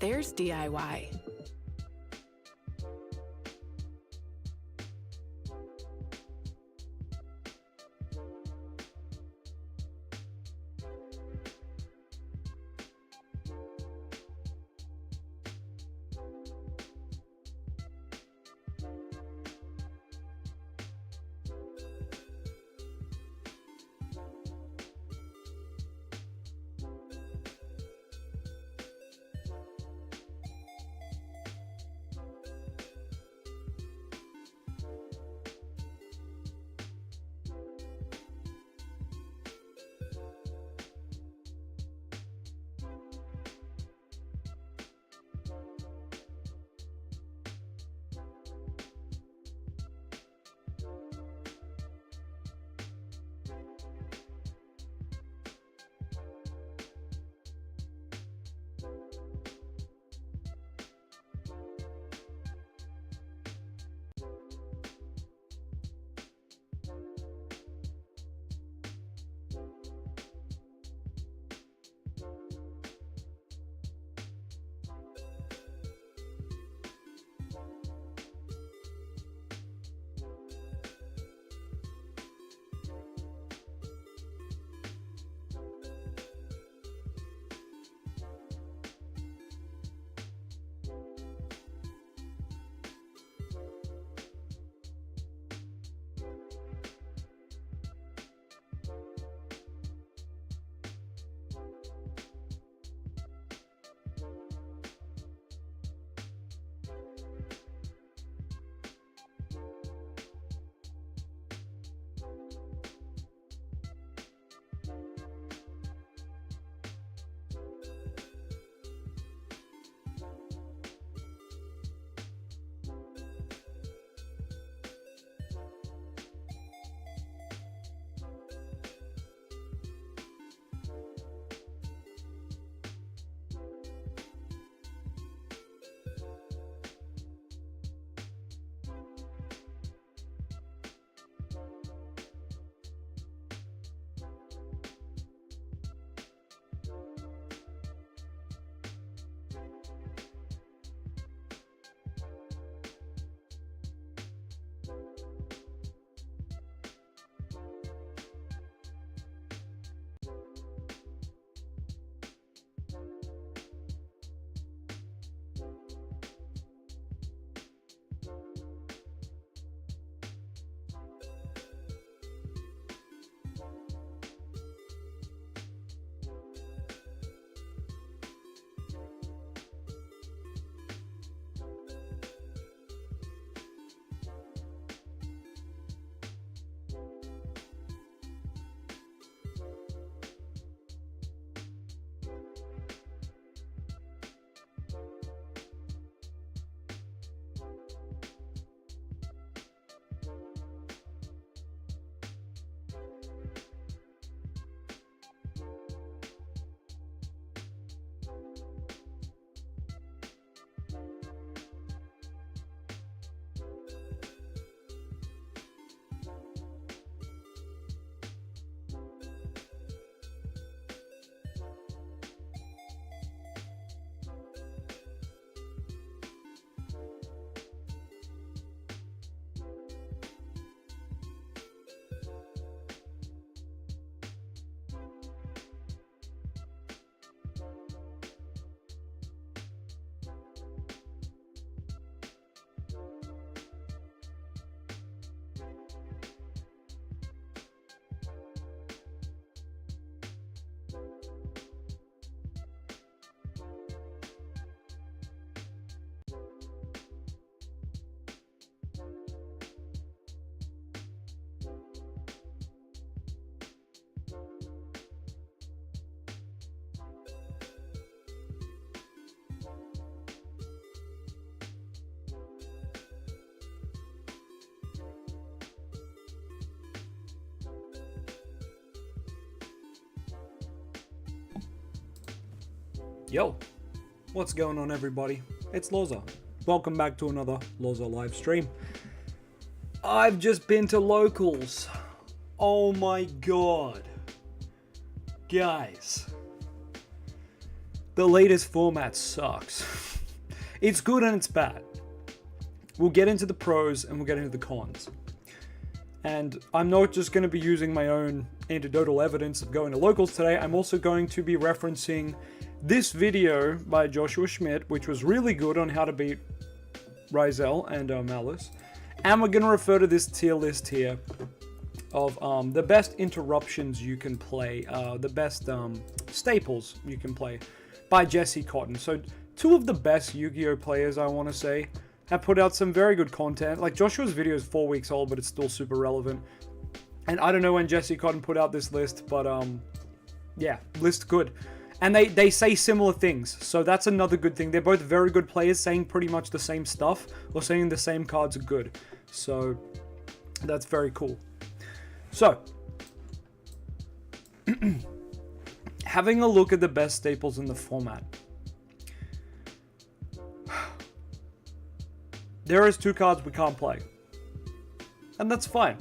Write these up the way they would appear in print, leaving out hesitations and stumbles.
there's DIY. Yo, what's going on everybody? It's LOZA. Welcome back to another LOZA live stream. I've just been to locals. Oh my god. Guys. the latest format sucks. It's good and it's bad. We'll get into the pros and we'll get into the cons. And I'm not just going to be using my own anecdotal evidence of going to locals today. I'm also going to be referencing this video by Joshua Schmidt, which was really good on how to beat Rizel and Malice. And we're going to refer to this tier list here of the best interruptions you can play, the best staples you can play by Jesse Cotton. So two of the best Yu-Gi-Oh players, I want to say, have put out some very good content. Like Joshua's video is 4 weeks old, but it's still super relevant. And I don't know when Jesse Cotton put out this list, but yeah, list good. And they say similar things, so that's another good thing. They're both very good players saying pretty much the same stuff, or saying the same cards are good. So that's very cool. So, having a look at the best staples in the format. There is 2 cards we can't play. And that's fine.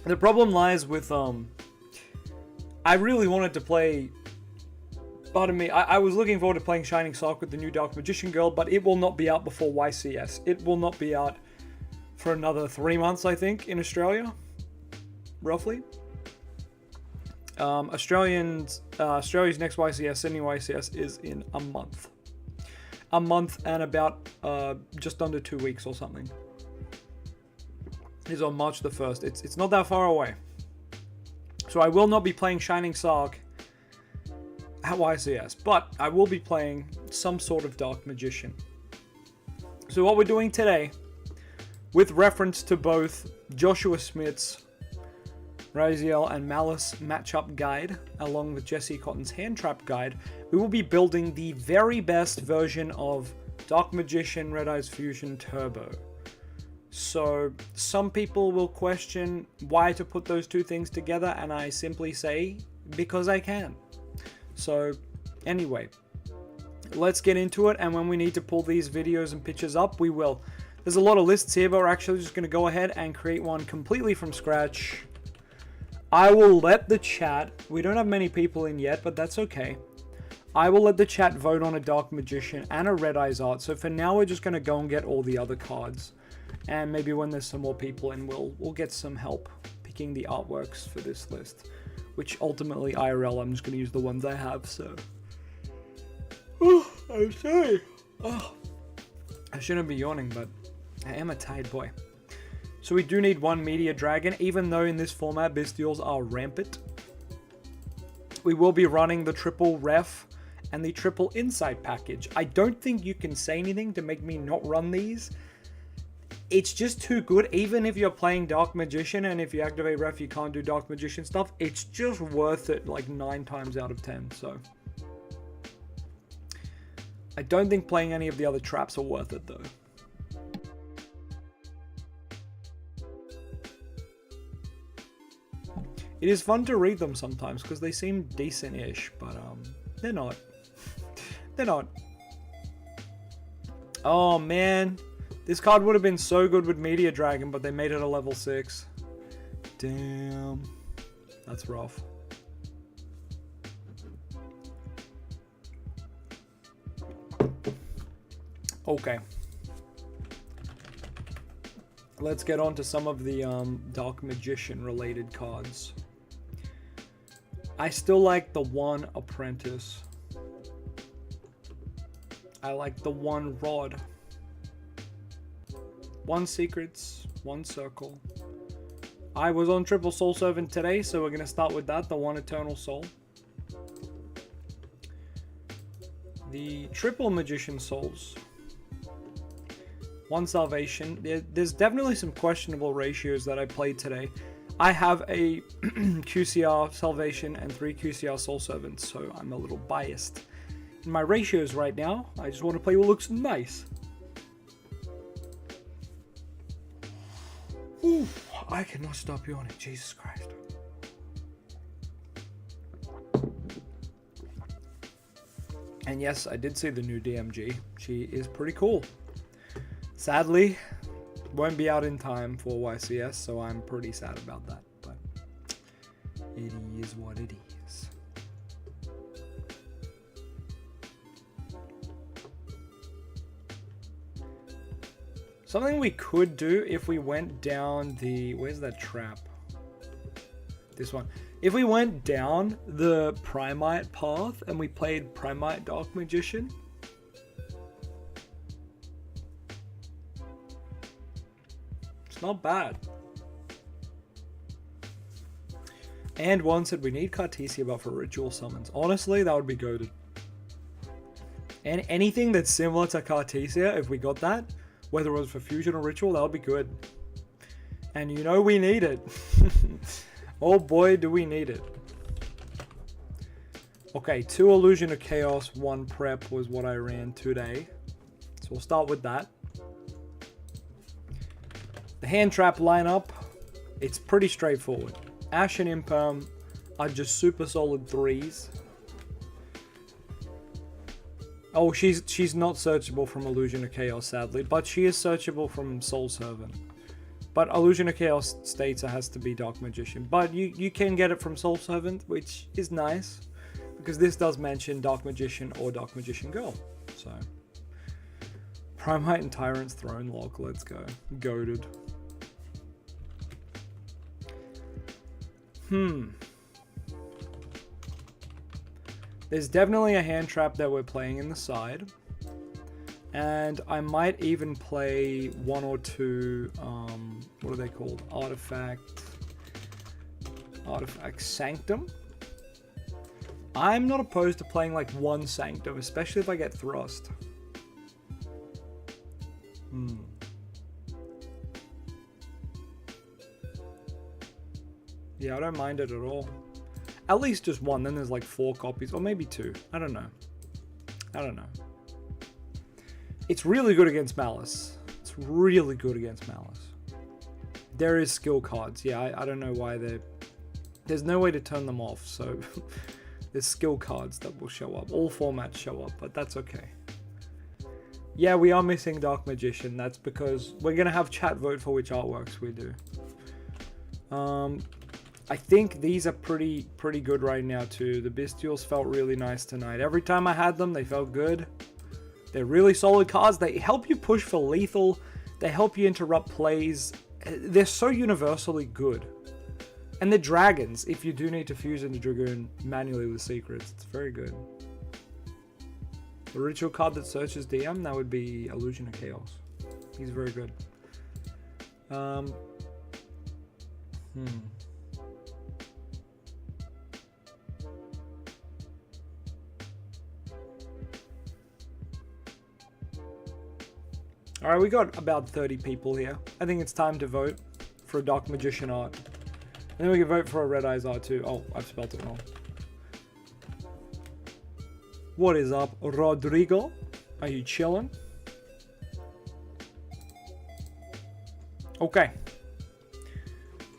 The problem lies with, I really wanted to play, pardon me, I was looking forward to playing Shining Sock with the new Dark Magician girl, but it will not be out before YCS. It will not be out for another 3 months, I think, in Australia. Roughly. Australia's next YCS, Sydney YCS, is in a month. A month and about just under 2 weeks or something. It's on March the 1st. It's not that far away. So I will not be playing Shining Sark at YCS, but I will be playing some sort of Dark Magician. So what we're doing today, with reference to both Joshua Smith's Raziel and Malice matchup guide, along with Jesse Cotton's hand trap guide, we will be building the very best version of Dark Magician Red Eyes Fusion Turbo. So some people will question why to put those two things together, and I simply say because I can. So anyway, let's get into it, and when we need to pull these videos and pictures up, we will. There's a lot of lists here, but we're actually just going to go ahead and create one completely from scratch. I will let the chat, we don't have many people in yet, but that's okay. I will let the chat vote on a Dark Magician and a Red Eyes art. So for now, we're just going to go and get all the other cards. And maybe when there's some more people in, we'll get some help picking the artworks for this list. Which ultimately, IRL, I'm just going to use the ones I have, so. Oh, I'm sorry. Oh, I shouldn't be yawning, but I am a tired boy. So we do need one Meteor Dragon, even though in this format, Bestials are rampant. We will be running the triple ref and the triple insight package. I don't think you can say anything to make me not run these. It's just too good. Even if you're playing Dark Magician and if you activate ref, you can't do Dark Magician stuff. It's just worth it like 9 times out of 10. So I don't think playing any of the other traps are worth it though. It is fun to read them sometimes because they seem decent-ish, but they're not. They're not. Oh man, this card would have been so good with Meteor Dragon, but they made it a level 6. Damn, that's rough. Okay. Let's get on to some of the Dark Magician related cards. I still like the 1 Apprentice. I like the 1 Rod. 1 Secrets, 1 Circle. I was on Triple Soul Servant today, so we're going to start with that, the 1 Eternal Soul. The Triple Magician Souls. 1 Salvation. There's definitely some questionable ratios that I played today. I have a QCR Salvation and 3 QCR Soul Servants, so I'm a little biased in my ratios right now. I just want to play what looks nice. Oof, I cannot stop yawning, Jesus Christ. And yes, I did see the new DMG. She is pretty cool. Sadly, won't be out in time for YCS, so I'm pretty sad about that, but it is what it is. Something we could do if we went down the... Where's that trap? This one. If we went down the Primite path and we played Primite Dark Magician... It's not bad. And one said we need Cartesia buff for ritual summons. Honestly, that would be goated. And anything that's similar to Cartesia, if we got that, whether it was for fusion or ritual, that would be good. And you know we need it. Oh boy, do we need it. Okay, 2 Illusion of Chaos, 1 prep was what I ran today. So we'll start with that. The hand trap lineup, it's pretty straightforward. Ash and Imperm are just super solid 3s. Oh, she's not searchable from Illusion of Chaos, sadly, but she is searchable from Soul Servant. But Illusion of Chaos states it has to be Dark Magician. But you can get it from Soul Servant, which is nice, because this does mention Dark Magician or Dark Magician Girl. So, Primite and Tyrant's Throne lock, let's go. Goated. There's definitely a hand trap that we're playing in the side. And I might even play 1 or 2, what are they called? Artifact Sanctum. I'm not opposed to playing like 1 Sanctum, especially if I get thrust. Yeah, I don't mind it at all. At least just 1, then there's like 4 copies, or maybe 2. I don't know. It's really good against Malice. It's really good against Malice. There is skill cards. Yeah, I don't know why there's no way to turn them off, so there's skill cards that will show up. All formats show up, but that's okay. Yeah, we are missing Dark Magician. That's because we're going to have chat vote for which artworks we do. I think these are pretty good right now too. The Bestials felt really nice tonight. Every time I had them, they felt good. They're really solid cards. They help you push for lethal. They help you interrupt plays. They're so universally good. And they're dragons if you do need to fuse into Dragoon manually with secrets. It's very good. The ritual card that searches DM, that would be Illusion of Chaos. He's very good. Alright, we got about 30 people here. I think it's time to vote for a Dark Magician art. And then we can vote for a Red Eyes art too. Oh, I've spelled it wrong. What is up, Rodrigo? Are you chilling? Okay.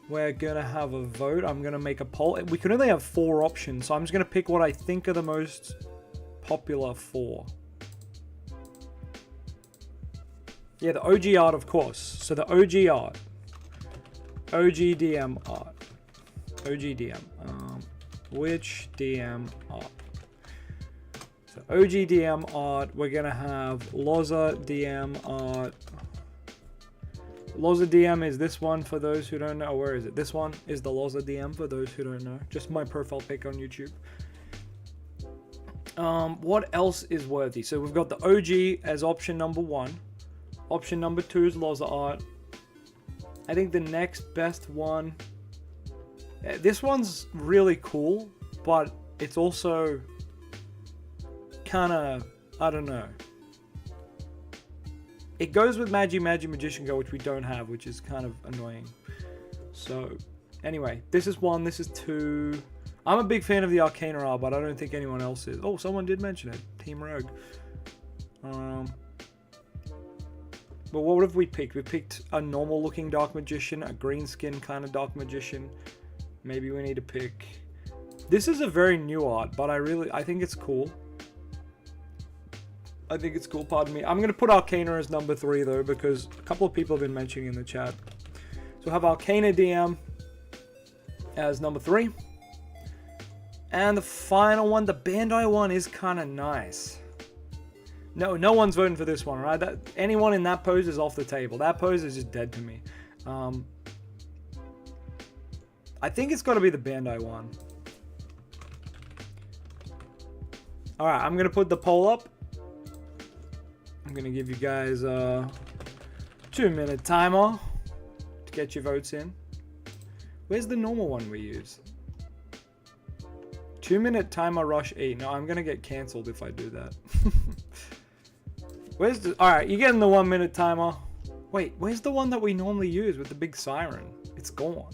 We're gonna have a vote. I'm gonna make a poll. We can only have 4 options, so I'm just gonna pick what I think are the most popular 4. Yeah, the OG art, of course. So the OG art. OG DM art. OG DM. Which DM art? So OG DM art, we're going to have LOZA DM art. LOZA DM is this one for those who don't know. Where is it? This one is the LOZA DM for those who don't know. Just my profile pic on YouTube. What else is worthy? So we've got the OG as option number 1. Option number 2 is LOZA art. I think the next best one... This one's really cool, but it's also kind of... I don't know. It goes with Magician Go, which we don't have, which is kind of annoying. So, anyway, this is 1, this is 2. I'm a big fan of the Arcana art, but I don't think anyone else is. Oh, someone did mention it. Team Rogue. But what have we picked? We picked a normal looking Dark Magician, a green skin kind of Dark Magician. Maybe we need to pick... This is a very new art, but I think it's cool. Pardon me. I'm going to put Arcana as number 3 though, because a couple of people have been mentioning in the chat. So we'll have Arcana DM as number 3. And the final one, the Bandai one, is kind of nice. No one's voting for this one, right? Anyone in that pose is off the table. That pose is just dead to me. I think it's got to be the Bandai one. Alright, I'm going to put the poll up. I'm going to give you guys a 2-minute timer to get your votes in. Where's the normal one we use? 2-minute timer rush E. No, I'm going to get cancelled if I do that. Where's the... Alright, you're getting the 1-minute timer. Wait, where's the one that we normally use with the big siren? It's gone.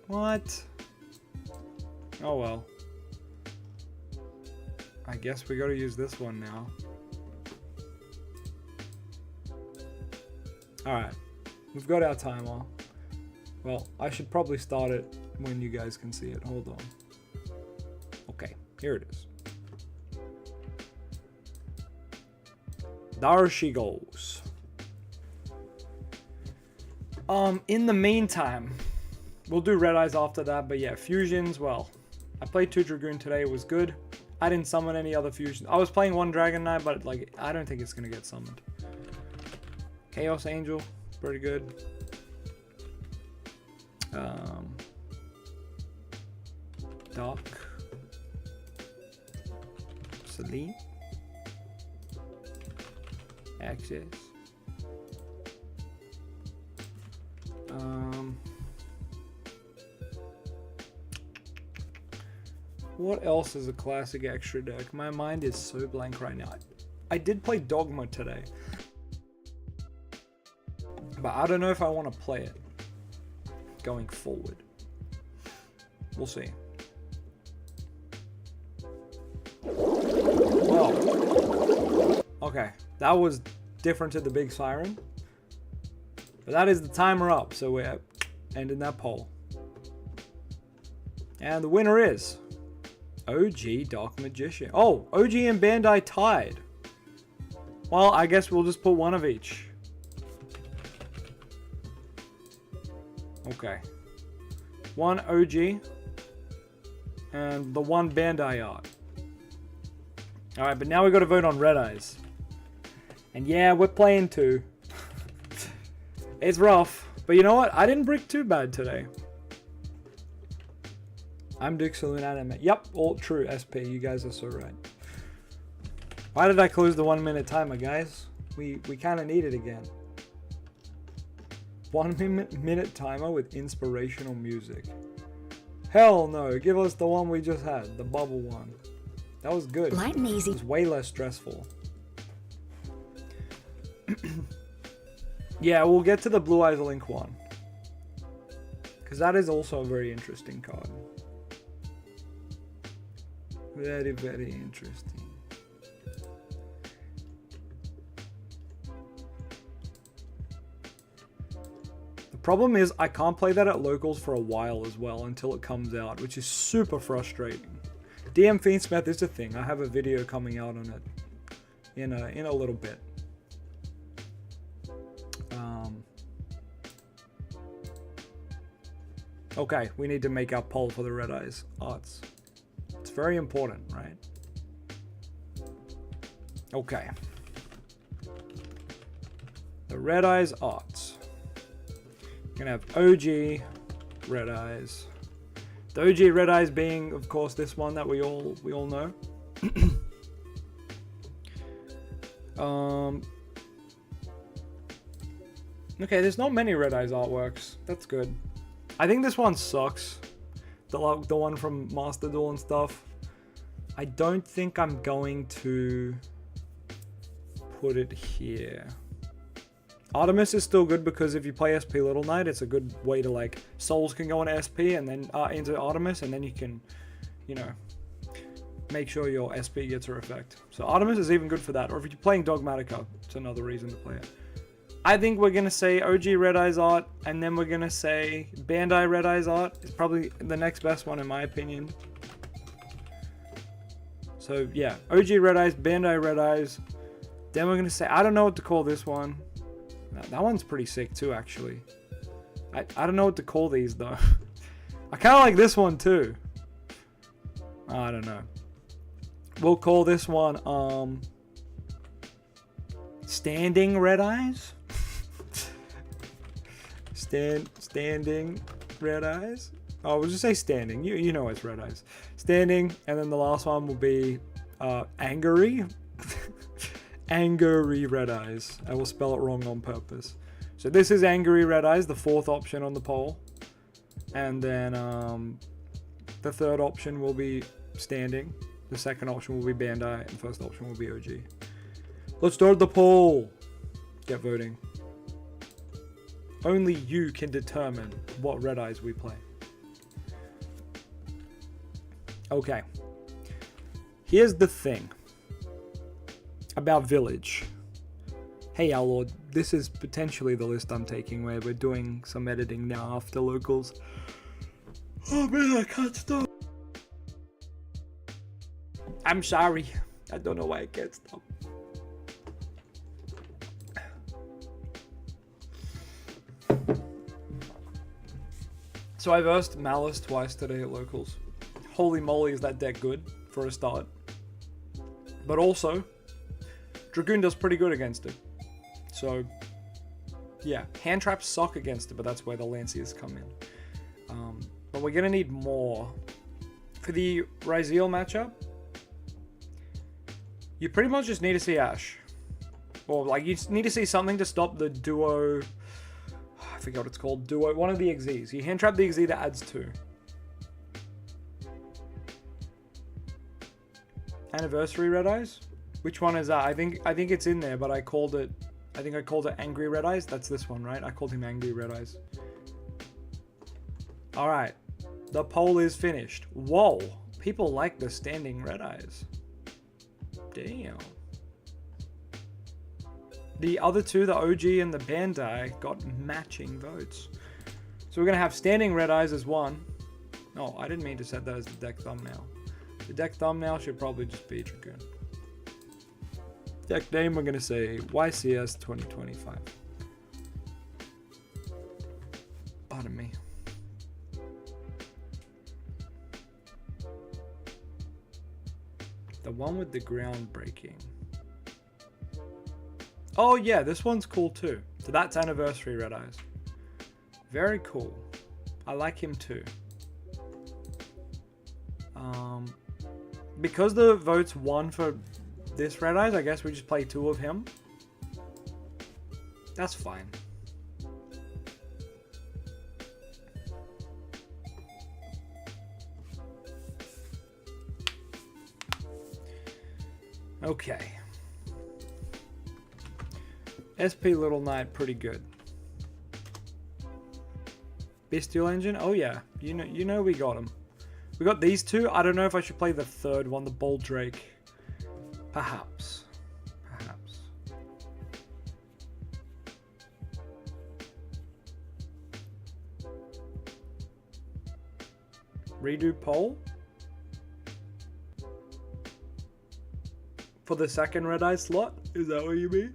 What? Oh well. I guess we gotta use this one now. Alright. We've got our timer. Well, I should probably start it when you guys can see it. Hold on. Okay, here it is. There she goes. In the meantime, we'll do Red Eyes after that, but yeah, fusions, well, I played 2 Dragoon today, it was good. I didn't summon any other fusions. I was playing 1 Dragon Knight, but like, I don't think it's gonna get summoned. Chaos Angel, pretty good. Dark. Celine. Access. What else is a classic extra deck? My mind is so blank right now. I did play Dogma today, but I don't know if I want to play it going forward. We'll see. Well, okay, that was different to the big siren, but that is the timer up, so we're ending that poll. And the winner is OG DarkMagician. Oh, OG and Bandai tied. Well, I guess we'll just put one of each. Okay. One OG and the one Bandai art. Alright, but now we got to vote on Red Eyes. And yeah, we're playing 2. It's rough. But you know what? I didn't brick too bad today. I'm Dick Saloon Anime. Yep, all true, SP. You guys are so right. Why did I close the 1-minute timer, guys? We kind of need it again. 1-minute timer with inspirational music. Hell no, give us the one we just had, the bubble one. That was good. Light and easy. It was way less stressful. Yeah, we'll get to the Blue Eyes Link one. Because that is also a very interesting card. Very, very interesting. The problem is I can't play that at locals for a while as well until it comes out, which is super frustrating. DM Fiendsmith is a thing. I have a video coming out on it in a little bit. Okay, we need to make our poll for the Red Eyes arts. It's very important, right? Okay. The Red Eyes arts. We're gonna have OG Red Eyes. The OG Red Eyes being, of course, this one that we all know. Okay, there's not many Red Eyes artworks. That's good. I think this one sucks. The one from Master Duel and stuff. I don't think I'm going to put it here. Artemis is still good because if you play SP Little Knight, it's a good way to, like, souls can go on SP and then into Artemis, and then you can, you know, make sure your SP gets her effect. So Artemis is even good for that. Or if you're playing Dogmatica, it's another reason to play it. I think we're going to say OG Red Eyes art, and then we're going to say Bandai Red Eyes art is probably the next best one in my opinion. So yeah, OG Red Eyes, Bandai Red Eyes. Then we're going to say, I don't know what to call this one. That one's pretty sick too, actually. I don't know what to call these though. I kind of like this one too. I don't know. We'll call this one Standing Red Eyes. Standing Red Eyes. Oh, we'll just say standing. You know it's Red Eyes. Standing, and then the last one will be Angry. Angry Red Eyes. I will spell it wrong on purpose. So this is Angry Red Eyes, the fourth option on the poll. And then the third option will be Standing. The second option will be Bandai. And the first option will be OG. Let's start the poll. Get voting. Only you can determine what Red Eyes we play. Okay. Here's the thing about Village. Hey, our lord, this is potentially the list I'm taking where we're doing some editing now after locals. Oh man, I can't stop. I'm sorry. I don't know why I can't stop. So I versed Malice twice today at locals. Holy moly, is that deck good for a start. But also, Dragoon does pretty good against it. So, yeah, hand traps suck against it, but that's where the Lanciers come in. But we're going to need more. For the Raziel matchup, you pretty much just need to see Ash. Or, like, you need to see something to stop the duo... I forget what it's called. Duo, one of the Xyzs. You hand trap the Xyz that adds 2. Anniversary Red Eyes? Which one is that? I think it's in there, but I called it... I think I called it Angry Red Eyes. That's this one, right? I called him Angry Red Eyes. Alright. The poll is finished. Whoa. People like the Standing Red Eyes. Damn. The other two, the OG and the Bandai, got matching votes. So we're going to have Standing Red Eyes as one. Oh, I didn't mean to set that as the deck thumbnail. The deck thumbnail should probably just be Dragoon. Deck name, we're going to say YCS 2025. Pardon me. The one with the groundbreaking. Oh yeah, this one's cool too. So that's Anniversary Red Eyes. Very cool. I like him too. Because the votes won for this Red Eyes, I guess we just play 2 of him. That's fine. Okay. SP Little Knight, pretty good. Bestial Engine, oh yeah, you know we got him. We got these 2. I don't know if I should play the third one, the Bold Drake. Perhaps. Redo poll? For the second Red Eye slot? Is that what you mean?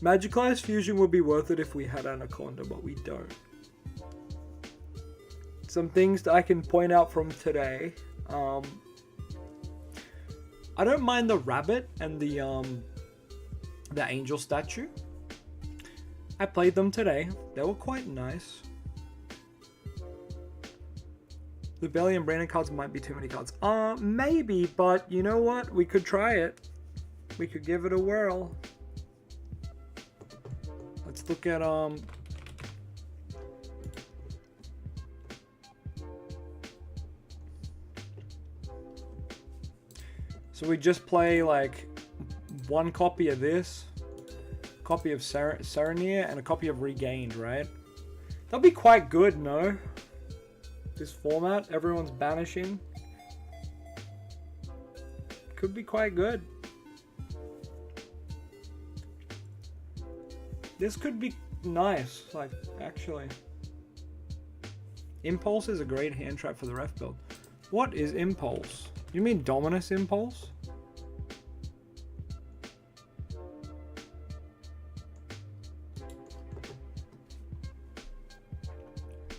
Magicalized Fusion would be worth it if we had Anaconda, but we don't. Some things that I can point out from today. I don't mind the rabbit and the angel statue. I played them today. They were quite nice. The Belly and Brandon cards might be too many cards. Maybe, but you know what? We could try it. We could give it a whirl. Let's look at so we just play like one copy of this, copy of Serenier, and a copy of Regained, right? That'll be quite good, no? This format, everyone's banishing. Could be quite good. This could be nice, like, actually. Impulse is a great hand trap for the ref build. What is Impulse? You mean Dominus Impulse?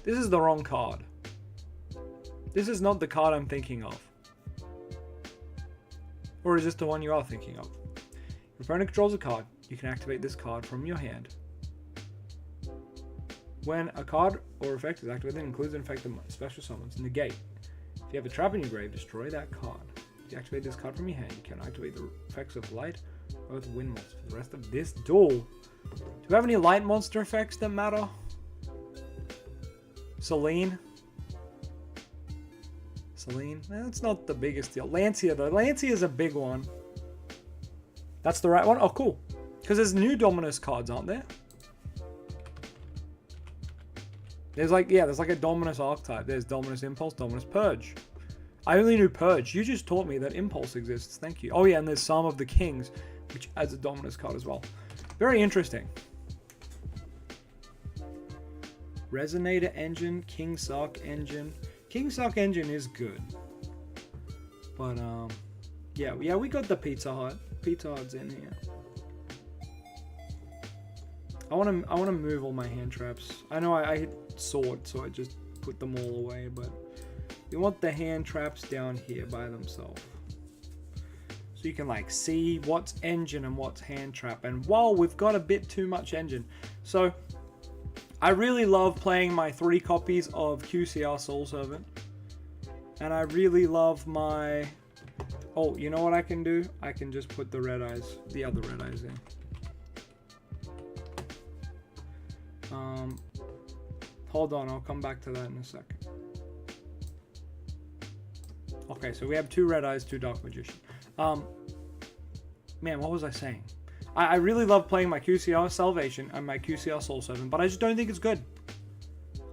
This is the wrong card. This is not the card I'm thinking of. Or is this the one you are thinking of? Your opponent controls a card. You can activate this card from your hand. When a card or effect is activated, it includes an effect of special summons. Negate. If you have a trap in your grave, destroy that card. If you activate this card from your hand, you can activate the effects of light, earth, wind monsters for the rest of this duel. Do we have any light monster effects that matter? Selene. That's not the biggest deal. Lancia though. Lancia is a big one. That's the right one? Oh, cool. Because there's new Dominus cards, aren't there? There's like a Dominus archetype. There's Dominus Impulse, Dominus Purge. I only knew Purge. You just taught me that Impulse exists. Thank you. Oh yeah, and there's Psalm of the Kings, which adds a Dominus card as well. Very interesting. Resonator Engine, King Sark Engine. King Sark Engine is good. But, yeah, we got the Pizza Hut. Pizza Hut's in here. I want to move all my hand traps. I know I hit sword, so I just put them all away, but we want the hand traps down here by themselves. So you can like see what's engine and what's hand trap. And wow, we've got a bit too much engine. So I really love playing my 3 copies of QCR Soul Servant. And I really love my... Oh, you know what I can do? I can just put the red eyes, the other red eyes in. Hold on, I'll come back to that in a second. Okay, so we have 2 red eyes, 2 Dark Magician. Man, what was I saying? I really love playing my QCR Salvation and my QCR Soul Servant, but I just don't think it's good.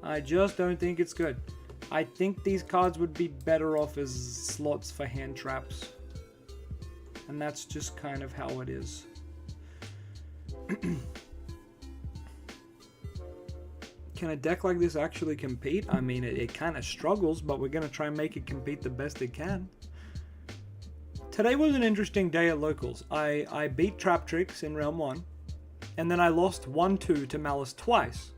I just don't think it's good. I think these cards would be better off as slots for hand traps. And that's just kind of how it is. Can a deck like this actually compete? I mean, it kind of struggles, but we're going to try and make it compete the best it can. Today was an interesting day at locals. I beat Trap Tricks in round 1, and then I lost 1-2 to Malice twice.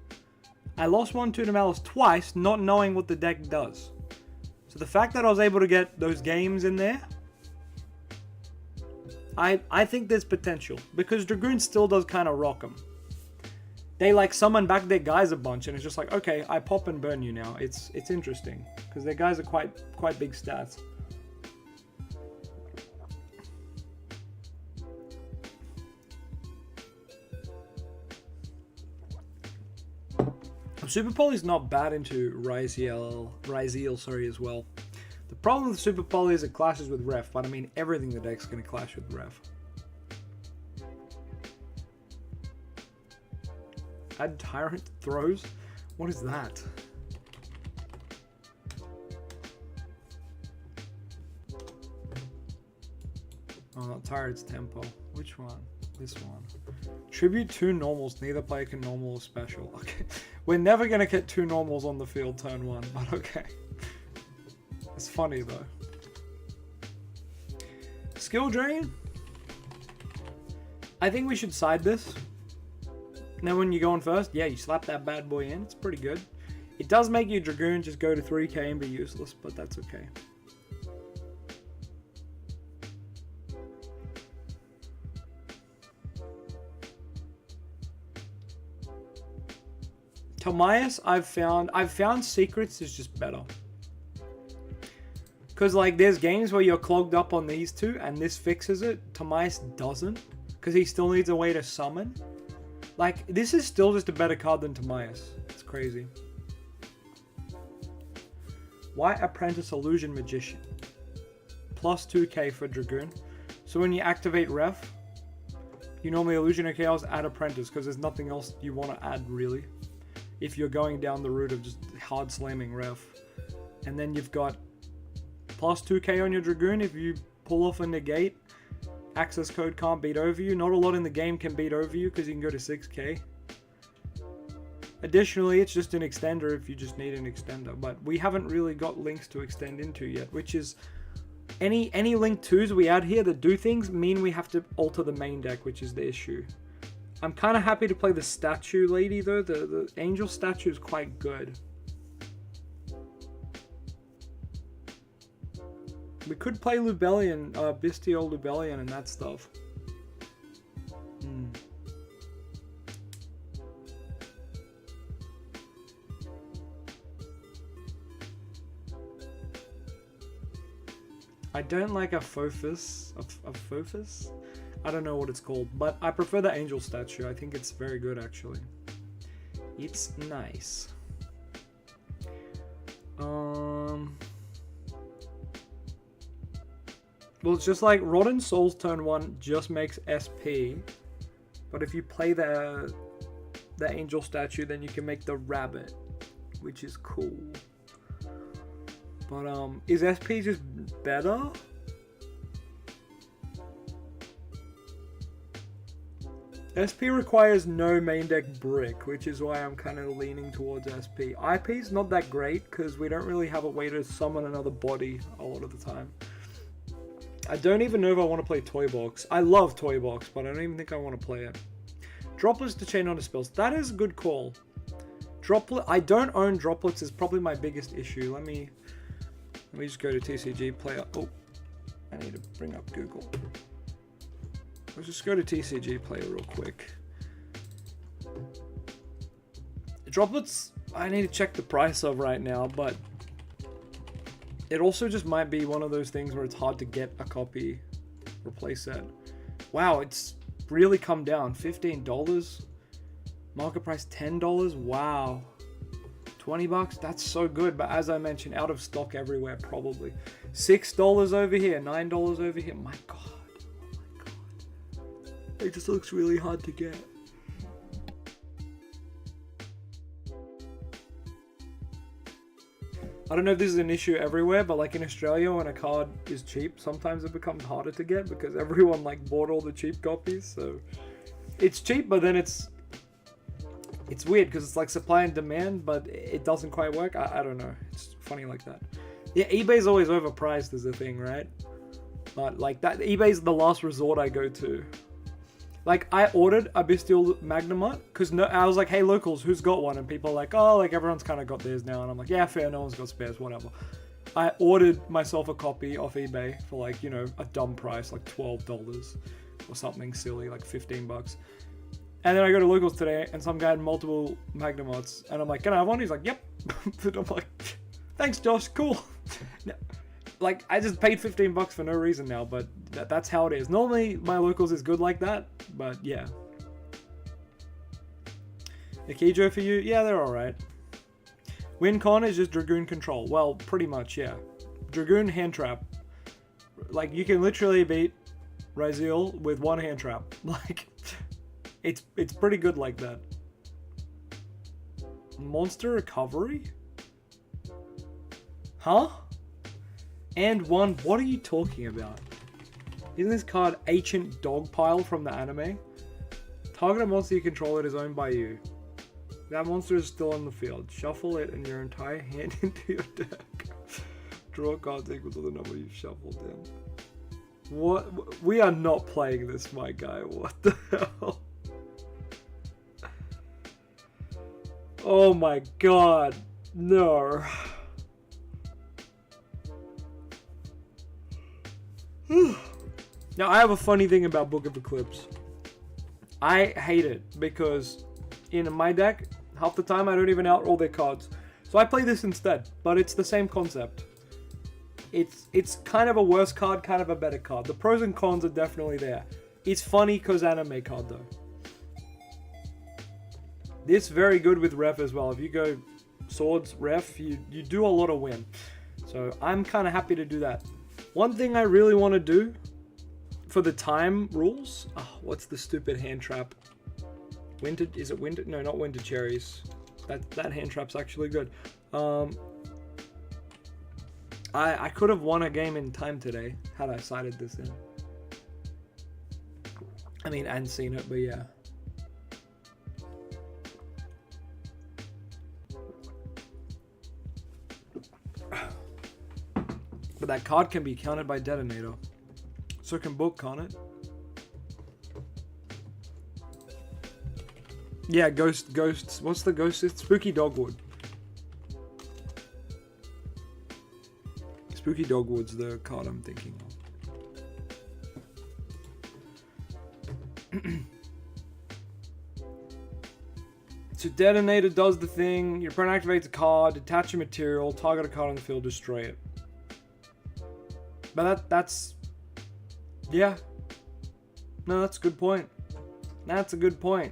I lost 1-2 to Malice twice, not knowing what the deck does. So the fact that I was able to get those games in there, I think there's potential, because Dragoon still does kind of rock them. They like summon back their guys a bunch, and it's just like, okay, I pop and burn you now. It's interesting, because their guys are quite big stats. Super Poly's not bad into Ryziel, sorry, as well. The problem with Super Poly is it clashes with Ref, but I mean everything in the deck's going to clash with Ref. Add Tyrant Throws? What is that? Oh, not Tyrant's Tempo. Which one? This one. Tribute 2 normals. Neither player can normal or special. Okay. We're never going to get 2 normals on the field turn 1, but okay. It's funny though. Skill Drain? I think we should side this. Now when you go on first, yeah, you slap that bad boy in. It's pretty good. It does make you Dragoon just go to 3k and be useless, but that's okay. Tomias, I've found Secrets is just better. Because like there's games where you're clogged up on these 2 and this fixes it. Tomias doesn't, because he still needs a way to summon. Like, this is still just a better card than Tomias. It's crazy. Why Apprentice Illusion Magician? Plus 2k for Dragoon. So when you activate Ref, you normally Illusion of Chaos, add Apprentice, because there's nothing else you want to add, really. If you're going down the route of just hard slamming Ref. And then you've got plus 2k on your Dragoon if you pull off a negate. Access code can't beat over you. Not a lot in the game can beat over you because you can go to 6k. Additionally, it's just an extender if you just need an extender. But we haven't really got links to extend into yet, which is any link 2s we add here that do things mean we have to alter the main deck, which is the issue. I'm kind of happy to play the statue lady though. The angel statue is quite good. We could play Lubellion, Bestial Lubellion and that stuff. I don't like a Fofus. A Fofus? I don't know what it's called, but I prefer the angel statue. I think it's very good, actually. It's nice. Well, it's just like Rotten Souls turn 1 just makes SP, but if you play the angel statue, then you can make the rabbit, which is cool. But is SP just better? SP requires no main deck brick, which is why I'm kind of leaning towards SP. IP's not that great because we don't really have a way to summon another body a lot of the time. I don't even know if I want to play Toy Box. I love Toy Box, but I don't even think I want to play it. Droplets to chain onto spells. That is a good call. I don't own droplets is probably my biggest issue. Let me just go to TCG player. Oh, I need to bring up Google. Let's just go to TCG player real quick. Droplets, I need to check the price of right now, but it also just might be one of those things where it's hard to get a copy or playset. Wow, it's really come down. $15. Market price $10. Wow. $20. That's so good, but as I mentioned, out of stock everywhere probably. $6 over here, $9 over here. My God. It just looks really hard to get. I don't know if this is an issue everywhere, but like in Australia, when a card is cheap, sometimes it becomes harder to get because everyone like bought all the cheap copies. So it's cheap, but then it's weird because it's like supply and demand, but it doesn't quite work. I don't know. It's funny like that. Yeah, eBay's always overpriced is the thing, right? But like that, eBay's the last resort I go to. Like, I ordered a Bestial Magnemite, because I was like, hey, locals, who's got one? And people are like, oh, like, everyone's kind of got theirs now. And I'm like, yeah, fair, no one's got spares, whatever. I ordered myself a copy off eBay for, like, you know, a dumb price, like $12 or something silly, like 15 bucks. And then I go to locals today, and some guy had multiple Magnemites. And I'm like, can I have one? He's like, yep. And I'm like, thanks, Josh, cool. Like, I just paid 15 bucks for no reason now, but that's how it is. Normally, my locals is good like that, but yeah. YUGIOH for you? Yeah, they're alright. Win con is just Dragoon control. Well, pretty much, yeah. Dragoon hand trap. Like, you can literally beat Raziel with one hand trap. Like, it's pretty good like that. Monster recovery? Huh? And one, what are you talking about? Isn't this card Ancient Dogpile from the anime? Target a monster you control that is owned by you. That monster is still on the field. Shuffle it and your entire hand into your deck. Draw cards equal to the number you've shuffled in. What? We are not playing this, my guy. What the hell? Oh my God. No. Now, I have a funny thing about Book of Eclipse. I hate it because in my deck, half the time I don't even outroll their cards. So I play this instead, but it's the same concept. It's kind of a worse card, kind of a better card. The pros and cons are definitely there. It's funny because anime card though. This very good with ref as well. If you go swords, ref, you do a lot of win. So I'm kind of happy to do that. One thing I really want to do for the time rules. Oh, what's the stupid hand trap? Winter? Is it winter? No, not winter cherries. That hand trap's actually good. I could have won a game in time today had I sided this in. I mean, and seen it, but yeah. But that card can be counted by Detonator. So can Book, can't it? Yeah, ghosts. What's the ghost? It's Spooky Dogwood. Spooky Dogwood's the card I'm thinking of. So Detonator does the thing. Your opponent activates a card, detach a material, target a card on the field, destroy it. But that's... Yeah. No, that's a good point. That's a good point.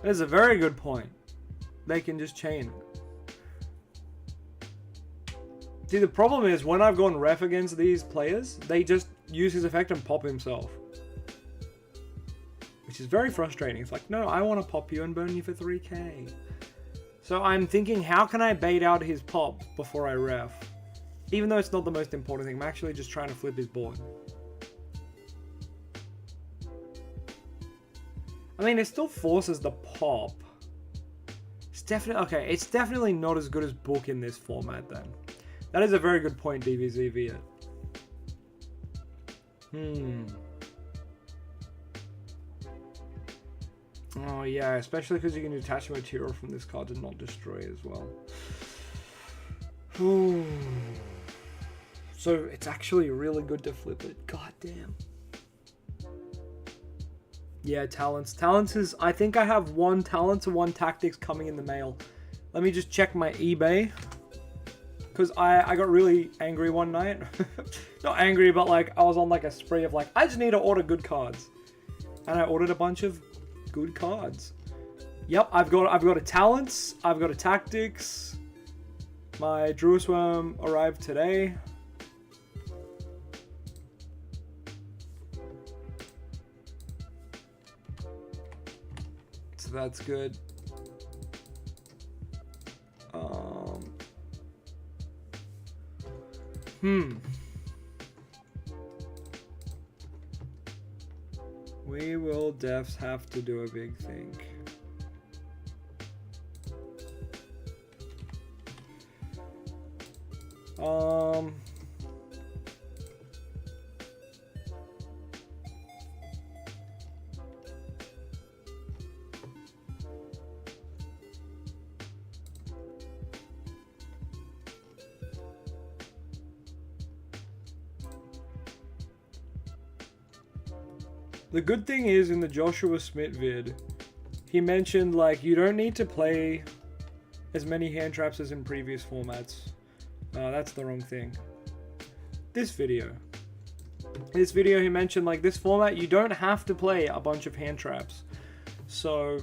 That is a very good point. They can just chain it. See, the problem is, when I've gone ref against these players, they just use his effect and pop himself. Which is very frustrating. It's like, no, I want to pop you and burn you for 3k. So I'm thinking, how can I bait out his pop before I ref? Even though it's not the most important thing, I'm actually just trying to flip his board. I mean, it still forces the pop. It's definitely, okay, it's definitely not as good as Book in this format then. That is a very good point, DVZV. Oh yeah, especially because you can detach a material from this card to not destroy as well. So it's actually really good to flip it. God damn. Yeah, talents. Talents is... I think I have 1 talents and 1 tactics coming in the mail. Let me just check my eBay. Because I got really angry one night. Not angry, but like I was on like a spree of like, I just need to order good cards. And I ordered a bunch of good cards. Yep, I've got a talents. I've got a tactics. My Druid Worm arrived today. So that's good. We will devs have to do a big thing. The good thing is, in the Joshua Smith vid, he mentioned like you don't need to play as many hand traps as in previous formats. That's the wrong thing. This video he mentioned like this format you don't have to play a bunch of hand traps. So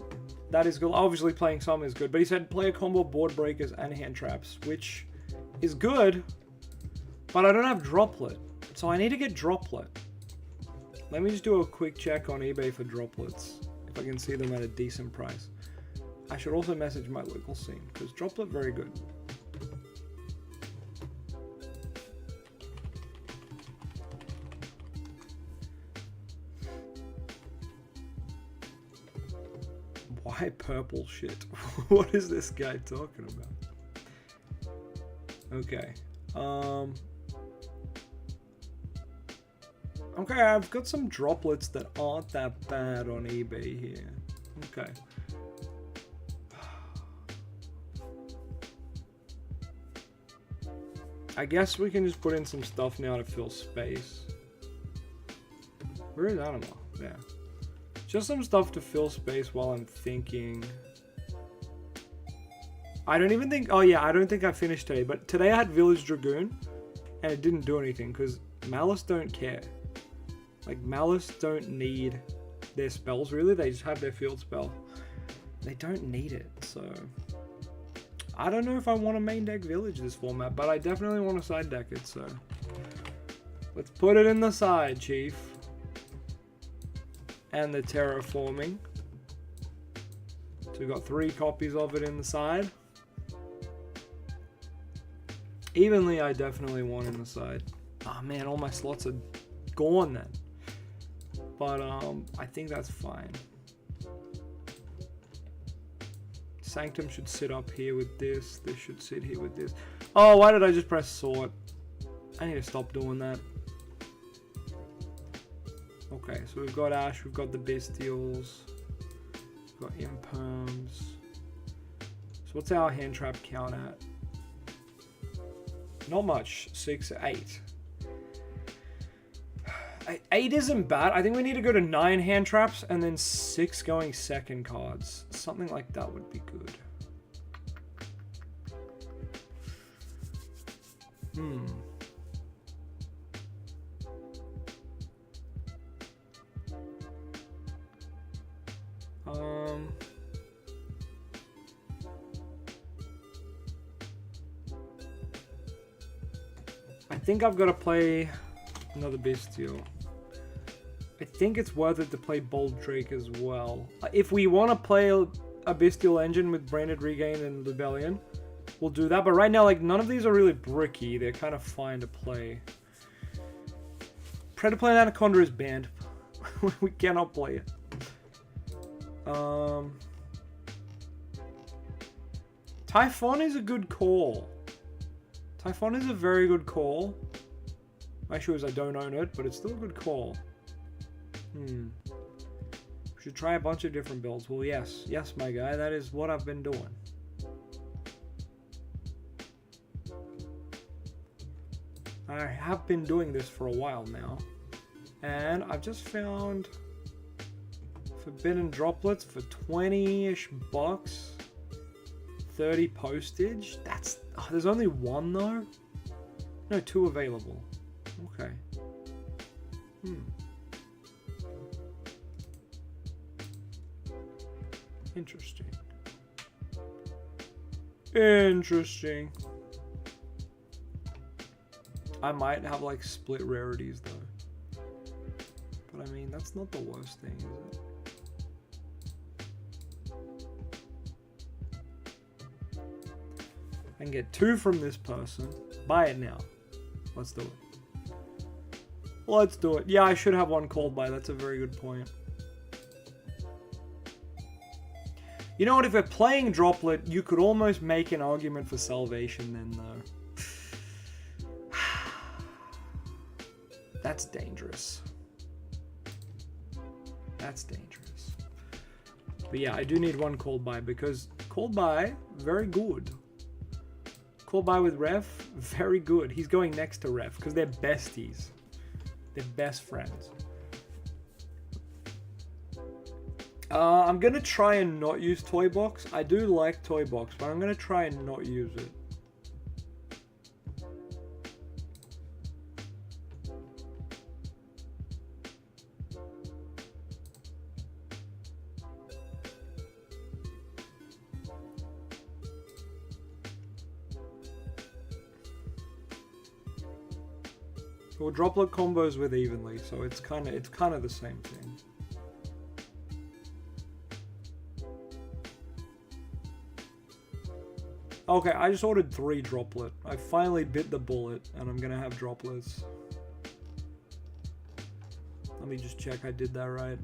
that is good. Obviously playing some is good, but he said play a combo of board breakers and hand traps, which is good, but I don't have Droplet. So I need to get Droplet. Let me just do a quick check on eBay for droplets, if I can see them at a decent price. I should also message my local scene, because Droplet, very good. Why purple shit? What is this guy talking about? Okay. Okay, I've got some droplets that aren't that bad on eBay here. Okay. I guess we can just put in some stuff now to fill space. Where is Anima? Yeah. Just some stuff to fill space while I'm thinking. I don't even think... Oh yeah, I don't think I finished today. But today I had Village Dragoon. And it didn't do anything because Malice don't care. Like, Malice don't need their spells, really. They just have their field spell. They don't need it, so... I don't know if I want to main deck Village this format, but I definitely want to side deck it, so... Let's put it in the side, Chief. And the Terraforming. So we've got 3 copies of it in the side. Evenly, I definitely want in the side. Oh man, all my slots are gone then. But I think that's fine. Sanctum should sit up here with this. This should sit here with this. Oh, why did I just press sort? I need to stop doing that. Okay, so we've got Ash, we've got the Bestials, we've got Imperms. So what's our hand trap count at? Not much. 6, 8. 8 isn't bad. I think we need to go to 9 hand traps and then 6 going second cards. Something like that would be good. I think I've got to play another Bestial. I think it's worth it to play Bold Drake as well. If we want to play a Bestial Engine with Branded Regain and Rebellion, we'll do that. But right now, like, none of these are really bricky. They're kind of fine to play. Predaplan Anaconda is banned. We cannot play it. Typhon is a good call. Typhon is a very good call. My issue is I don't own it, but it's still a good call. We should try a bunch of different builds. Well, yes. Yes, my guy. That is what I've been doing. I have been doing this for a while now. And I've just found Forbidden Droplets for 20-ish bucks. 30 postage. That's... Oh, there's only one, though? No, 2 available. Okay. Interesting. Interesting. I might have, like, split rarities, though. But, I mean, that's not the worst thing, is it? I can get 2 from this person. Buy it now. Let's do it. Let's do it. Yeah, I should have one called by. That's a very good point. You know what? If we're playing Droplet, you could almost make an argument for Salvation then, though. That's dangerous. That's dangerous. But yeah, I do need one called by because called by, very good. Called by with Ref, very good. He's going next to Ref because they're besties. They're best friends. I'm going to try and not use Toy Box. I do like Toy Box, but I'm going to try and not use it. Well, Droplet combos with evenly, so it's kind of the same thing. Okay, I just ordered 3 Droplet. I finally bit the bullet, and I'm gonna have Droplets. Let me just check I did that right.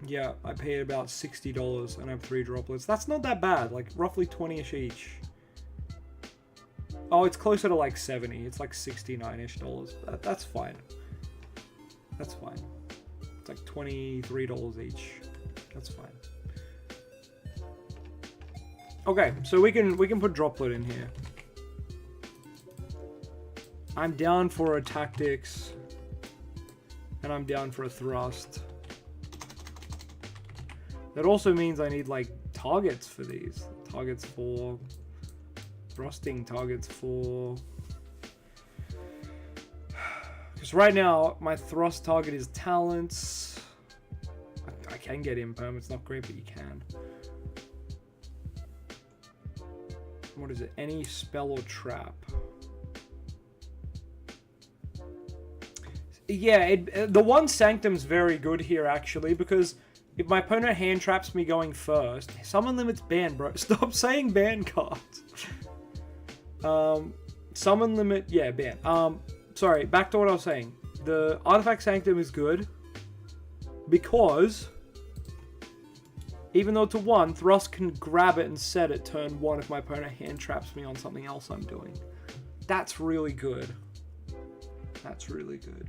Yeah, I paid about $60 and I have 3 Droplets. That's not that bad, like roughly 20-ish each. Oh, it's closer to like 70. It's like $69-ish. That's fine. That's fine. It's like $23 each. That's fine. Okay, so we can put Droplet in here. I'm down for a Tactics. And I'm down for a Thrust. That also means I need like targets for these. Targets for... Thrusting targets for... Because right now, my thrust target is talents. I can get imperm, it's not great, but you can. What is it? Any spell or trap. Yeah, the one Sanctum's very good here, actually, because if my opponent hand traps me going first, summon limits ban, bro. Stop saying ban cards. Summon limit, yeah, ban. Sorry, back to what I was saying. The Artifact Sanctum is good because even though it's a 1, Thrust can grab it and set it turn 1 if my opponent hand traps me on something else I'm doing. That's really good. That's really good.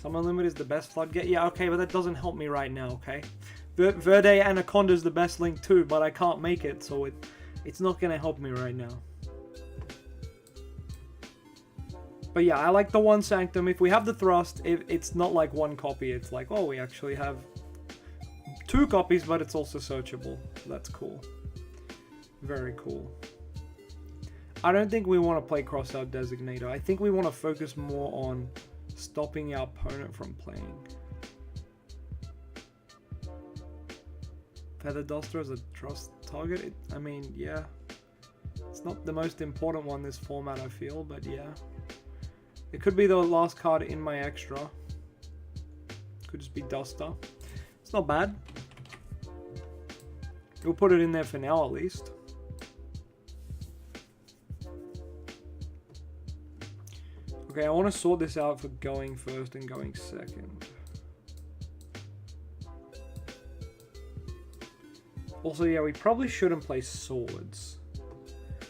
Summon Limit is the best floodgate. Yeah, okay, but that doesn't help me right now, okay? Verde Anaconda is the best link too, but I can't make it, so it's not gonna help me right now. But yeah, I like the one Sanctum. If we have the Thrust, it's not like one copy. It's like, oh, we actually have 2 copies, but it's also searchable. That's cool. Very cool. I don't think we want to play Crossout Designator. I think we want to focus more on stopping our opponent from playing. Feather Duster as a trust target? I mean, yeah. It's not the most important one this format, I feel, but yeah. It could be the last card in my extra. Could just be Duster. It's not bad. We'll put it in there for now, at least. Okay, I want to sort this out for going first and going second. Also, yeah, we probably shouldn't play swords.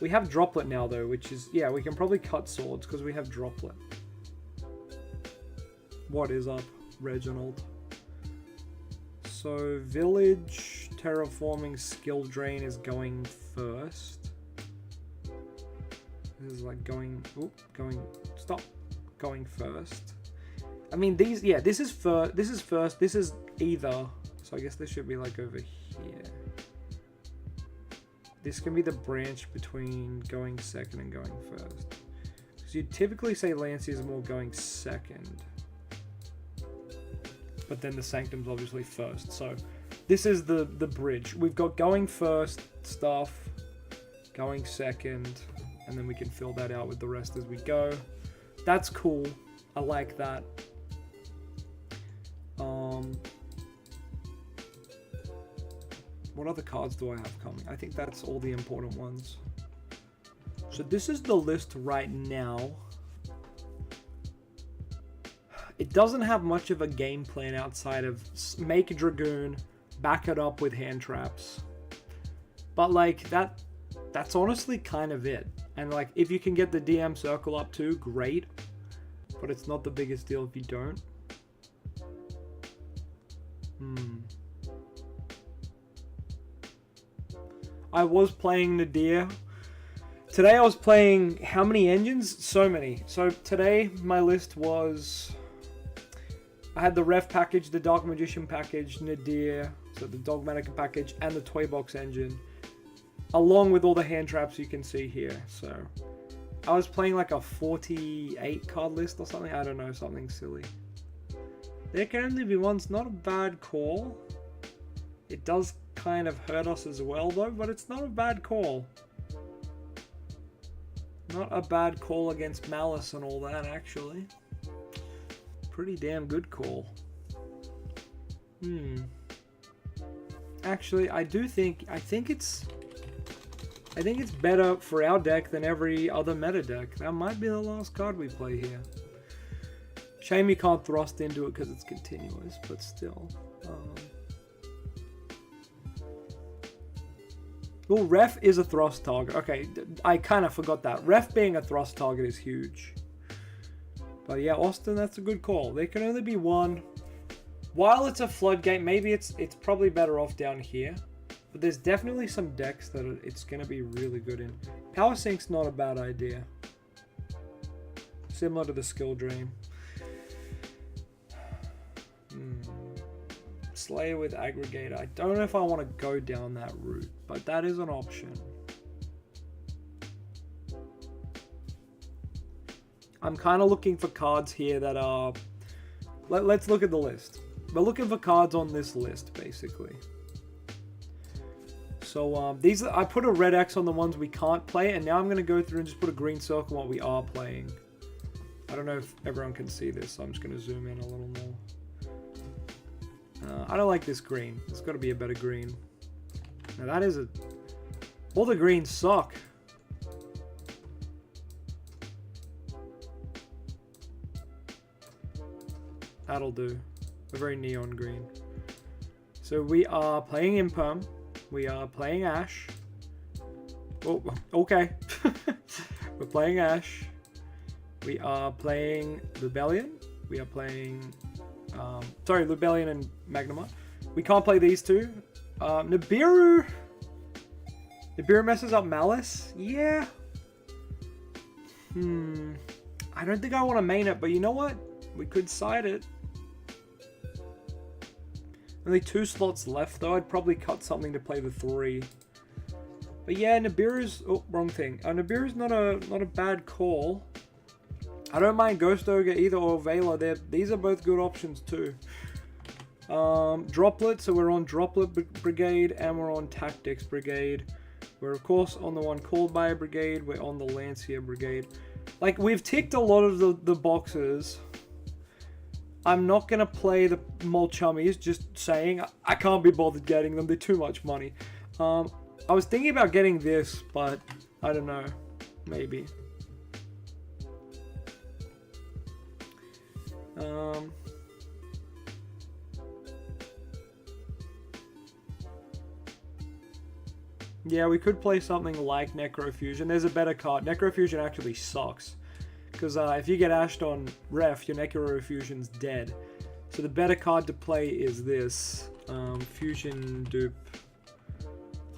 We have Droplet now, though, which is... Yeah, we can probably cut swords because we have Droplet. What is up, Reginald? So, Village, Terraforming, Skill Drain is going first. This is like going... Oop, going... Stop. Going first. I mean, these... Yeah, this is first. This is first. This is either. So I guess this should be like over here. This can be the branch between going second and going first. Because you'd typically say Lancey is more going second. But then the Sanctum's obviously first. So this is the bridge. We've got going first stuff, going second, and then we can fill that out with the rest as we go. That's cool. I like that. What other cards do I have coming? I think that's all the important ones. So this is the list right now. It doesn't have much of a game plan outside of make a Dragoon, back it up with hand traps. But like that's honestly kind of it. And like if you can get the DM circle up too, great. But it's not the biggest deal if you don't. I was playing Nadir. Today I was playing how many engines? So many. So today my list was... I had the Ref package, the Dark Magician package, Nadir, so the Dogmatica package, and the Toy Box engine. Along with all the hand traps you can see here. So I was playing like a 48 card list or something. I don't know, something silly. There can only be one. It's not a bad call. It does kind of hurt us as well though, but it's not a bad call. Not a bad call against Malice and all that, actually. Pretty damn good call. Actually, I think it's better for our deck than every other meta deck. That might be the last card we play here. Shame you can't thrust into it because it's continuous, but still. Well, Ref is a thrust target. Okay, I kind of forgot that. Ref being a thrust target is huge. But yeah, Austin, that's a good call. There can only be one. While it's a floodgate, maybe it's probably better off down here. But there's definitely some decks that it's going to be really good in. Power Sync's not a bad idea. Similar to the Skill Drain. Slayer with Aggregator. I don't know if I want to go down that route, but that is an option. I'm kind of looking for cards here that are... Let's look at the list. We're looking for cards on this list, basically. So these I put a red X on the ones we can't play, and now I'm going to go through and just put a green circle on what we are playing. I don't know if everyone can see this, so I'm just going to zoom in a little more. I don't like this green. There's got to be a better green. Now that is a... All the greens suck. That'll do. A very neon green. So we are playing Imperm. We are playing Ash. Oh, okay. We're playing Ash. We are playing Rebellion. We are playing... sorry, Lubellion and Magnemite. We can't play these two. Nibiru... Nibiru messes up Malice? Yeah. I don't think I want to main it, but you know what? We could side it. Only 2 slots left, though. I'd probably cut something to play the 3. But yeah, Nibiru's... Oh, wrong thing. Nibiru's not a bad call. I don't mind Ghost Ogre either or Vela. These are both good options too. Droplet, so we're on Droplet Brigade and we're on Tactics Brigade. We're of course on the one called by a brigade. We're on the Lancier Brigade. Like, we've ticked a lot of the boxes. I'm not going to play the Molchummies, just saying. I can't be bothered getting them. They're too much money. I was thinking about getting this, but I don't know. Maybe. Yeah, we could play something like Necrofusion. There's a better card. Necrofusion actually sucks. Because if you get ashed on ref, your Necrofusion's dead. So the better card to play is this. Fusion Dupe.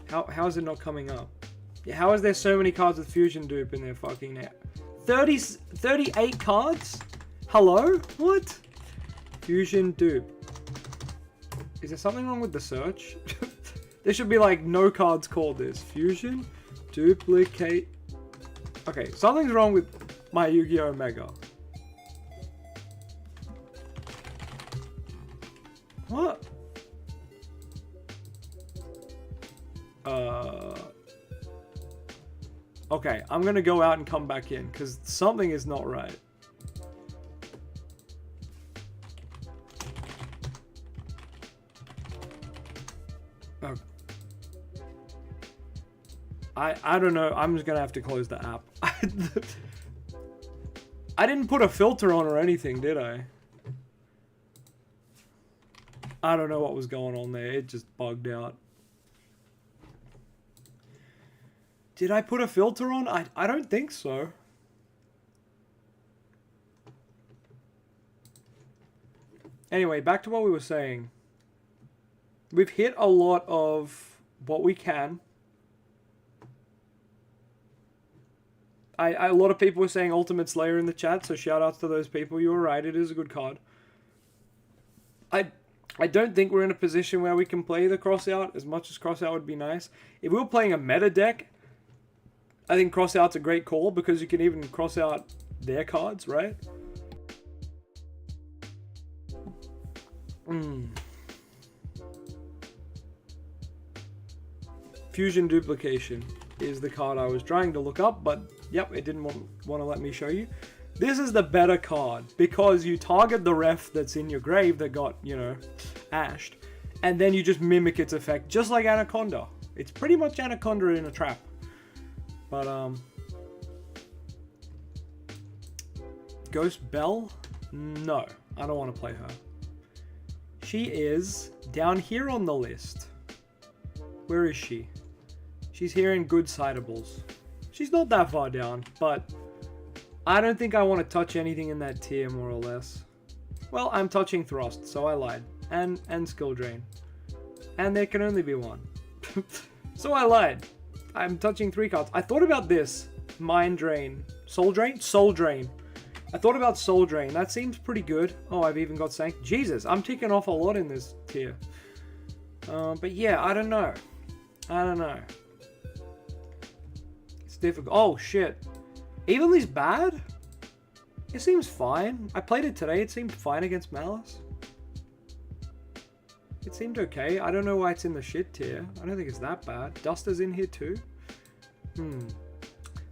How is it not coming up? Yeah, how is there so many cards with Fusion Dupe in their fucking net? 38 cards? Hello? What? Fusion Dupe. Is there something wrong with the search? There should be like no cards called this. Fusion Duplicate. Okay, something's wrong with my Yu-Gi-Oh! Mega. What? Okay, I'm gonna go out and come back in because something is not right. Oh. I don't know. I'm just gonna have to close the app. I didn't put a filter on or anything, did I? I don't know what was going on there. It just bugged out. Did I put a filter on? I don't think so. Anyway, back to what we were saying. We've hit a lot of what we can. A lot of people were saying Ultimate Slayer in the chat, so shout outs to those people. You were right, it is a good card. I don't think we're in a position where we can play the Crossout, as much as Crossout would be nice. If we were playing a meta deck, I think Crossout's a great call, because you can even cross out their cards, right? Fusion Duplication is the card I was trying to look up, but yep, it didn't want to let me show you. This is the better card, because you target the ref that's in your grave that got, you know, ashed, and then you just mimic its effect, just like Anaconda. It's pretty much Anaconda in a trap. But, Ghost Belle? No, I don't want to play her. She is down here on the list. Where is she? She's here in good cidables. She's not that far down, but I don't think I want to touch anything in that tier, more or less. Well, I'm touching Thrust, so I lied. And Skill Drain. And there can only be one. So I lied. I'm touching 3 cards. I thought about this. Mind Drain. Soul Drain? Soul Drain. I thought about Soul Drain. That seems pretty good. Oh, I've even got Sank. Jesus, I'm ticking off a lot in this tier. But yeah, I don't know. I don't know. It's difficult. Oh, shit. Evenly's bad? It seems fine. I played it today. It seemed fine against Malice. It seemed okay. I don't know why it's in the shit tier. I don't think it's that bad. Duster's in here too?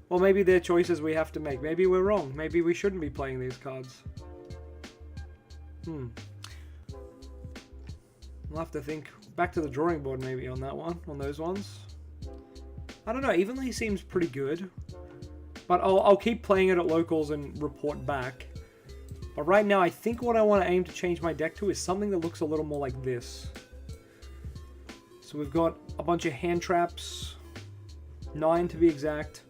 Well, maybe they're choices we have to make. Maybe we're wrong. Maybe we shouldn't be playing these cards. We'll have to think back to the drawing board maybe on that one. On those ones. I don't know. Evenly seems pretty good. But I'll keep playing it at locals and report back. But right now, I think what I want to aim to change my deck to is something that looks a little more like this. So we've got a bunch of hand traps. 9 to be exact.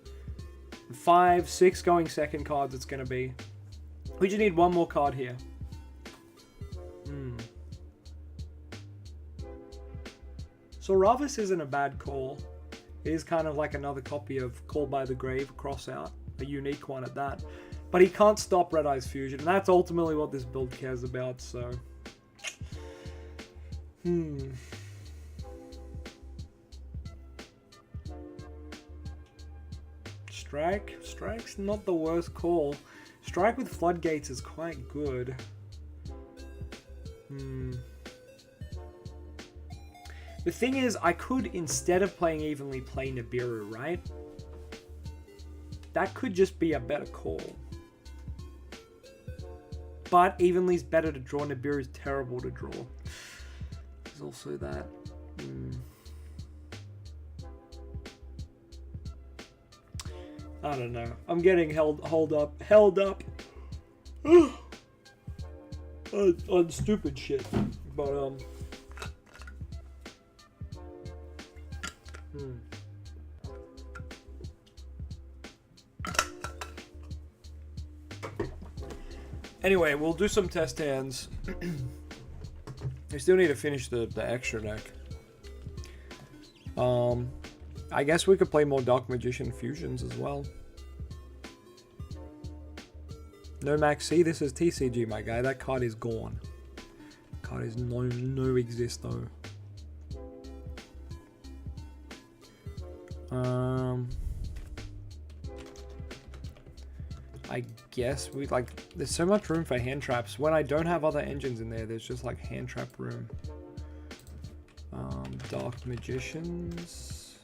5, 6 going second cards it's going to be. We just need one more card here. So Ravis isn't a bad call. It is kind of like another copy of Call by the Grave, cross out. A unique one at that. But he can't stop Red Eye's Fusion. And that's ultimately what this build cares about, so... Strike? Strike's not the worst call. Strike with Floodgates is quite good. The thing is, I could, instead of playing Evenly, play Nibiru, right? That could just be a better call. But Evenly's better to draw, Nibiru's terrible to draw. There's also that. I don't know. I'm getting held up on stupid shit. But Anyway, we'll do some test hands. We still need to finish the extra deck. I guess we could play more DarkMagician fusions as well. No Max C, this is TCG, my guy. That card is gone. Card is no existo. I guess we there's so much room for hand traps. When I don't have other engines in there, there's just like hand trap room. Dark Magicians.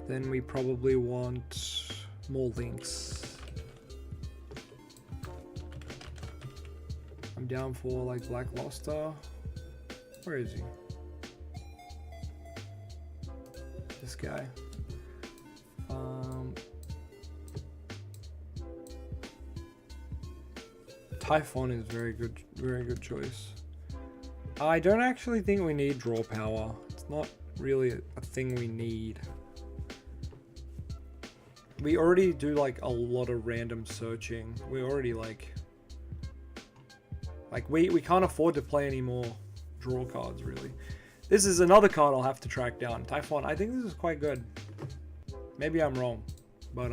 Then we probably want more links. I'm down for like Black Luster. Where is he? This guy. Typhon is very good choice. I don't actually think we need draw power. It's not really a thing we need. We already do like a lot of random searching. We already like we can't afford to play any more draw cards really. This is another card I'll have to track down. Typhon, I think this is quite good. Maybe I'm wrong, but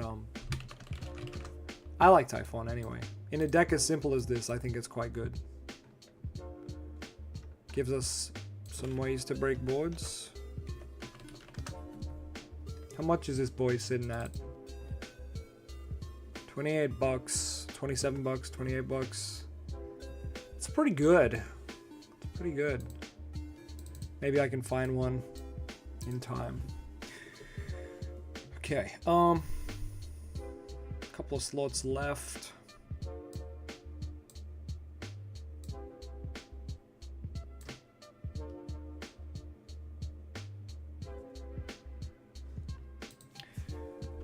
I like Typhon anyway. In a deck as simple as this, I think it's quite good. Gives us some ways to break boards. How much is this boy sitting at? 28 bucks, 27 bucks, 28 bucks. It's pretty good. It's pretty good. Maybe I can find one in time. Okay, couple of slots left.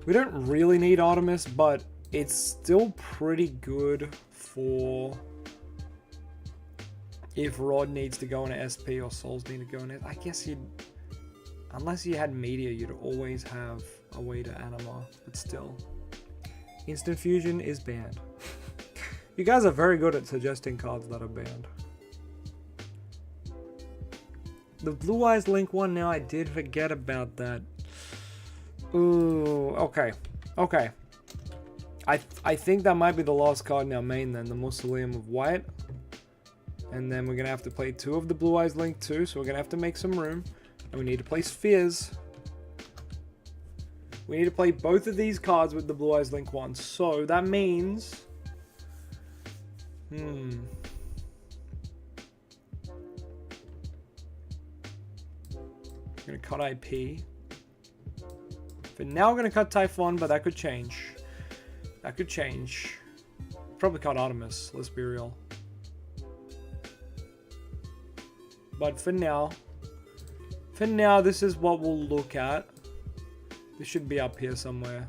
We don't really need Artemis, but it's still pretty good for if Rod needs to go into SP or Souls need to go in it. I guess unless you had Meteor, you'd always have a way to Anima, but still. Instant Fusion is banned. You guys are very good at suggesting cards that are banned. The Blue Eyes Link one, now I did forget about that. Ooh, okay. Okay. I think that might be the last card in our main then, the Mausoleum of White. And then we're going to have to play 2 of the Blue Eyes Link too, so we're going to have to make some room. And we need to play Spheres. We need to play both of these cards with the Blue Eyes Link 1. So that means... I'm going to cut IP. For now, we're going to cut Typhon, but that could change. That could change. Probably cut Artemis, let's be real. But for now, this is what we'll look at. This should be up here somewhere.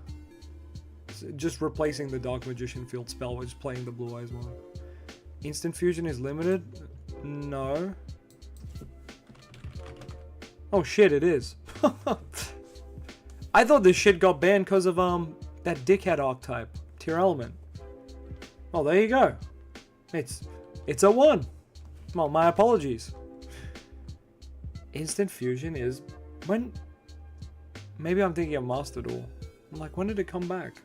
Just replacing the Dark Magician field spell, we're just playing the Blue Eyes one. Instant Fusion is limited? No. Oh shit, it is. I thought this shit got banned because of that dickhead archetype, Tier Element. Oh, there you go. It's a 1. Well, my apologies. Instant fusion is when. Maybe I'm thinking of Master Duel. I'm like, when did it come back?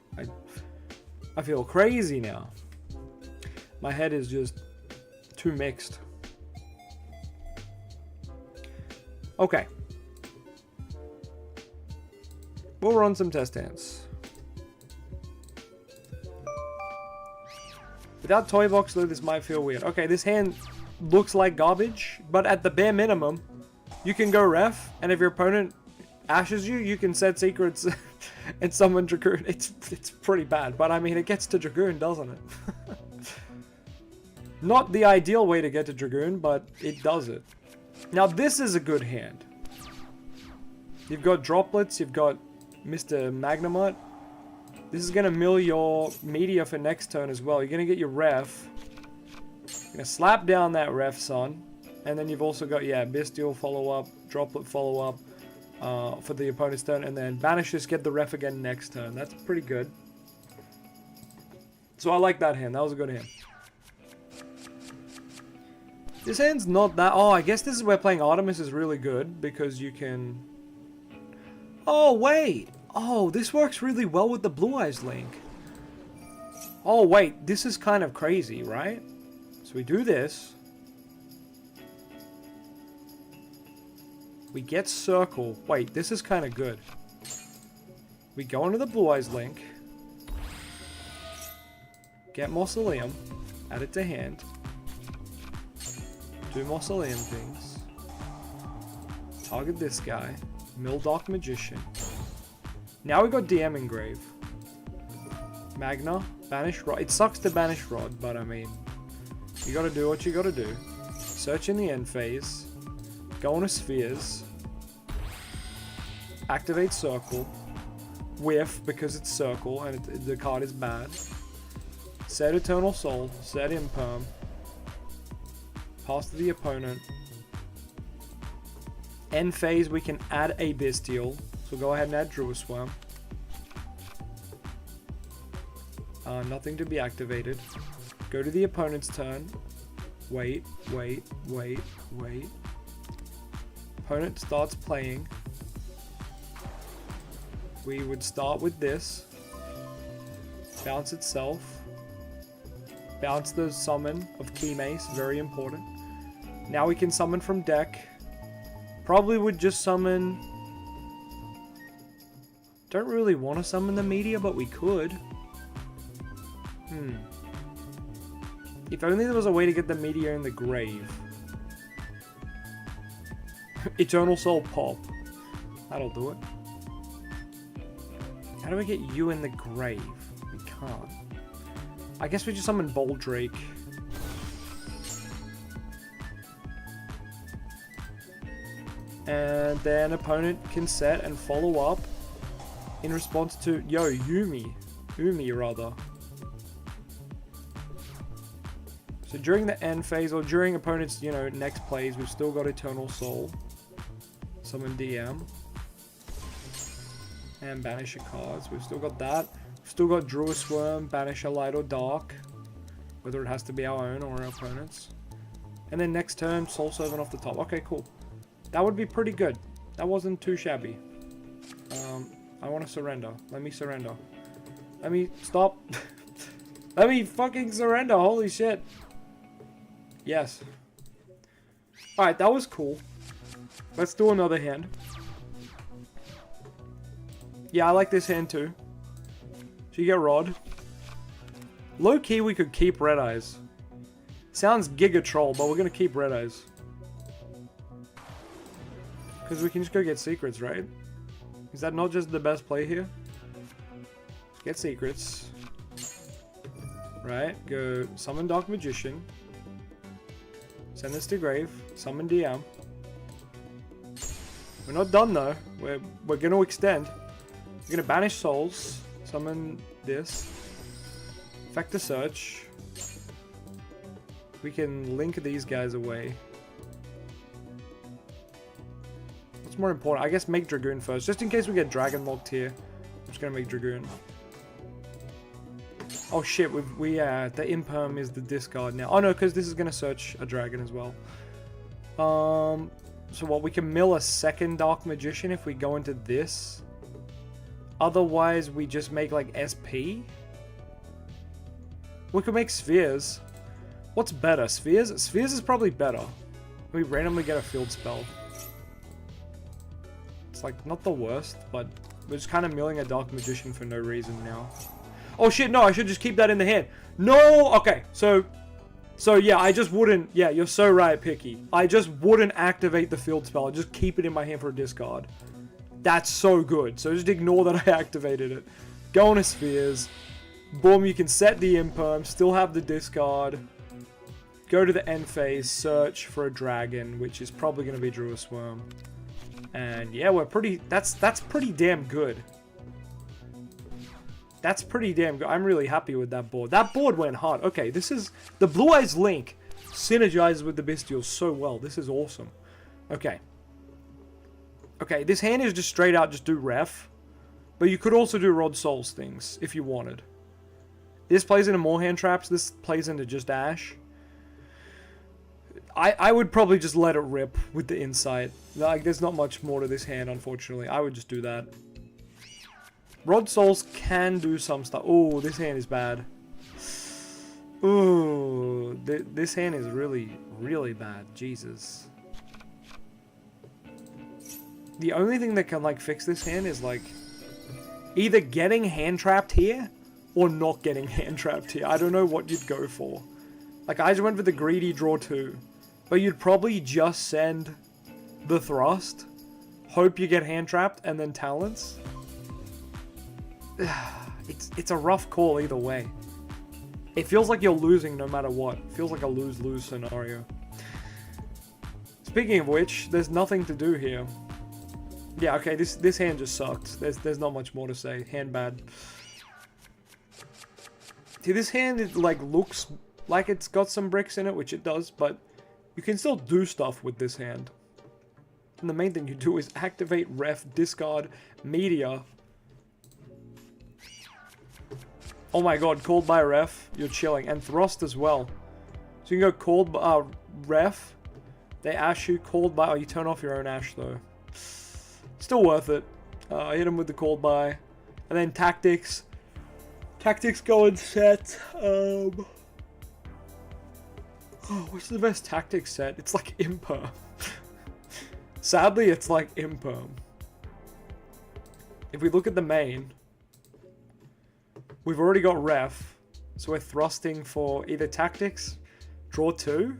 I feel crazy now. My head is just too mixed. Okay. We'll run some test hands. Without Toy Box though, this might feel weird. Okay, this hand looks like garbage, but at the bare minimum, you can go ref, and if your opponent ashes you, you can set secrets and summon Dragoon. It's pretty bad, but I mean, it gets to Dragoon, doesn't it? Not the ideal way to get to Dragoon, but it does it. Now this is a good hand. You've got droplets, you've got Mr. Magnemite. This is going to mill your media for next turn as well. You're going to get your ref. You're going to slap down that ref, son. And then you've also got, yeah, Bestial follow-up, Droplet follow-up for the opponent's turn. And then Banish, just get the ref again next turn. That's pretty good. So I like that hand. That was a good hand. This hand's not that... Oh, I guess this is where playing Artemis is really good. Because you can... Oh, wait! Oh, this works really well with the Blue Eyes Link. Oh, wait. This is kind of crazy, right? So we do this. We get Circle. Wait, this is kind of good. We go into the Blue Eyes Link. Get Mausoleum. Add it to hand. Do Mausoleum things. Target this guy. Mill DarkMagician. Now we got DM Engrave. Magna. Banish Rod. It sucks to banish Rod, but I mean, you gotta do what you gotta do. Search in the end phase. Go into Spheres. Activate Circle. Whiff because it's Circle and the card is bad. Set Eternal Soul. Set Imperm. Pass to the opponent. End phase, we can add a Bestial. So go ahead and add Druid Swarm. Nothing to be activated. Go to the opponent's turn. Wait. Opponent starts playing. We would start with this. Bounce itself. Bounce the summon of Key Mace, very important. Now we can summon from deck. Probably would just summon... Don't really want to summon the meteor, but we could. If only there was a way to get the meteor in the grave. Eternal Soul pop. That'll do it. How do we get you in the grave? We can't. I guess we just summon Bold Drake. And then opponent can set and follow up in response to, Umi rather. So during the end phase, or during opponent's, next plays, we've still got Eternal Soul. Summon DM. And banish a card, so we've still got that. We've still got Druid Swarm, banish a light or dark. Whether it has to be our own or our opponent's. And then next turn, Soul Servant off the top. Okay, cool. That would be pretty good. That wasn't too shabby. I want to surrender. Let me surrender. Let me stop. Let me fucking surrender. Holy shit. Yes. Alright, that was cool. Let's do another hand. Yeah, I like this hand too. So you get Rod. Low key, we could keep Red Eyes. Sounds Giga Troll, but we're gonna keep Red Eyes. Because we can just go get secrets, right? Is that not just the best play here? Get secrets. Right, go summon DarkMagician. Send this to grave. Summon DM. We're not done though. We're gonna extend. We're gonna banish souls. Summon this. Effect a search. We can link these guys away. What's more important? I guess make Dragoon first. Just in case we get Dragon locked here. I'm just gonna make Dragoon. Oh shit, the imperm is the discard now. Oh no, because this is going to search a dragon as well. So what, we can mill a second Dark Magician if we go into this. Otherwise, we just make like SP. We could make Spheres. What's better, Spheres? Spheres is probably better. We randomly get a field spell. It's like not the worst, but we're just kind of milling a Dark Magician for no reason now. Oh shit, no, I should just keep that in the hand. No! Okay, so yeah, I just wouldn't... Yeah, you're so right, Picky. I just wouldn't activate the field spell. I'd just keep it in my hand for a discard. That's so good. So just ignore that I activated it. Go into Spheres. Boom, you can set the imperm, still have the discard. Go to the end phase, search for a dragon, which is probably going to be Druid Swarm. And yeah, we're pretty... That's pretty damn good. That's pretty damn good. I'm really happy with that board. That board went hard. Okay, this is... The Blue Eyes Link synergizes with the Bestials so well. This is awesome. Okay. Okay, this hand is just straight out just do ref. But you could also do Rod Souls things if you wanted. This plays into more hand traps. This plays into just Ash. I would probably just let it rip with the Insight. Like, there's not much more to this hand, unfortunately. I would just do that. Rod Souls can do some stuff. Oh, this hand is bad. Ooh, this hand is really, really bad. Jesus. The only thing that can, like, fix this hand is, like, either getting hand trapped here or not getting hand trapped here. I don't know what you'd go for. Like, I just went for the greedy draw 2. But you'd probably just send the thrust, hope you get hand trapped, and then talents. It's a rough call either way. It feels like you're losing no matter what. It feels like a lose-lose scenario. Speaking of which, there's nothing to do here. Yeah, okay, this hand just sucked. There's not much more to say. Hand bad. See, this hand it like looks like it's got some bricks in it, which it does, but you can still do stuff with this hand. And the main thing you do is activate ref, discard, media. Oh my god, called by ref, you're chilling. And thrust as well. So you can go called by ref, they ash you, called by, oh you turn off your own ash though. Still worth it. Hit him with the called by. And then tactics. Tactics go and set, oh, what's the best tactics set? It's like imperm. Sadly, it's like imperm. If we look at the main, we've already got ref, so we're thrusting for either tactics, draw 2,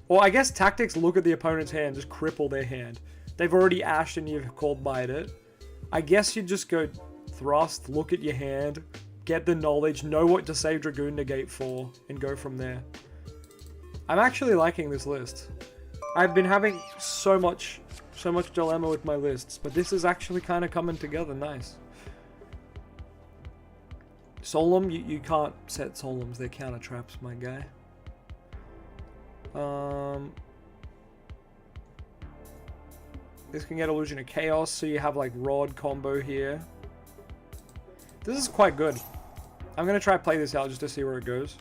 or I guess tactics look at the opponent's hand, just cripple their hand. They've already ashed and you've called by it. I guess you just go thrust, look at your hand, get the knowledge, know what to save Dragoon Negate for, and go from there. I'm actually liking this list. I've been having so much dilemma with my lists, but this is actually kind of coming together nice. Solemn, you can't set Solemns, they're counter traps, my guy. This can get Illusion of Chaos, so you have like Rod combo here. This is quite good. I'm gonna try play this out just to see where it goes.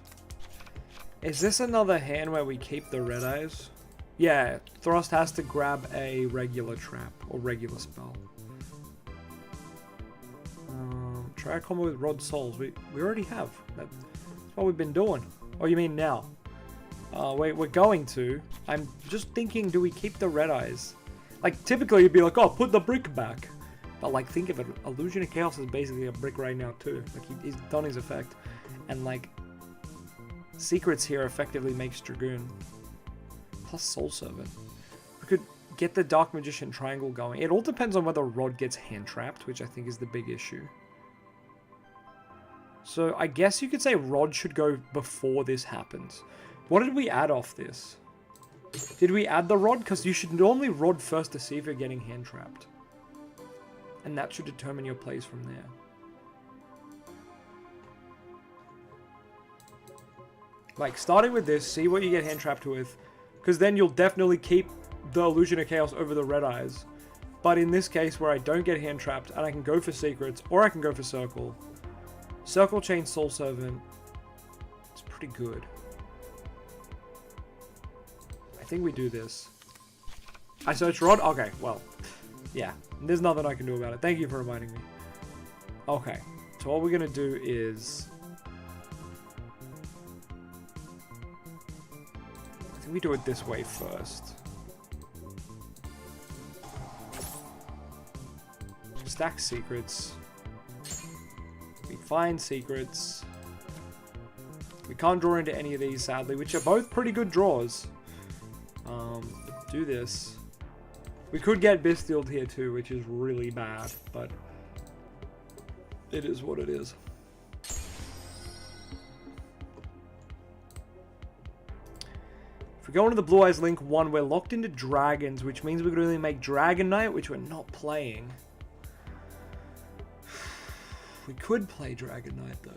Is this another hand where we keep the red eyes? Yeah, Thrust has to grab a regular trap or regular spell. Try a combo with Rod Souls. We already have. That's what we've been doing. Oh, you mean now? We're going to. I'm just thinking, do we keep the red eyes? Like, typically you'd be like, oh, put the brick back. But, like, think of it. Illusion of Chaos is basically a brick right now, too. Like, he's done his effect. And, like, Secrets here effectively makes Dragoon. Plus Soul Servant. We could get the Dark Magician triangle going. It all depends on whether Rod gets hand-trapped, which I think is the big issue. So, I guess you could say Rod should go before this happens. What did we add off this? Did we add the Rod? Because you should normally Rod first to see if you're getting hand-trapped. And that should determine your plays from there. Like, starting with this, see what you get hand-trapped with. Because then you'll definitely keep the Illusion of Chaos over the red eyes. But in this case, where I don't get hand-trapped, and I can go for Secrets, or I can go for Circle. Circle Chain Soul Servant. It's pretty good. I think we do this. I search Rod? Okay, well. Yeah. There's nothing I can do about it. Thank you for reminding me. Okay. So what we're going to do is... I think we do it this way first. Stack secrets. We find secrets. We can't draw into any of these, sadly, which are both pretty good draws. Do this. We could get Bistilled here too, which is really bad, but it is what it is. If we go into the Blue Eyes Link 1, we're locked into dragons, which means we could only make Dragon Knight, which we're not playing. We could play Dragon Knight though.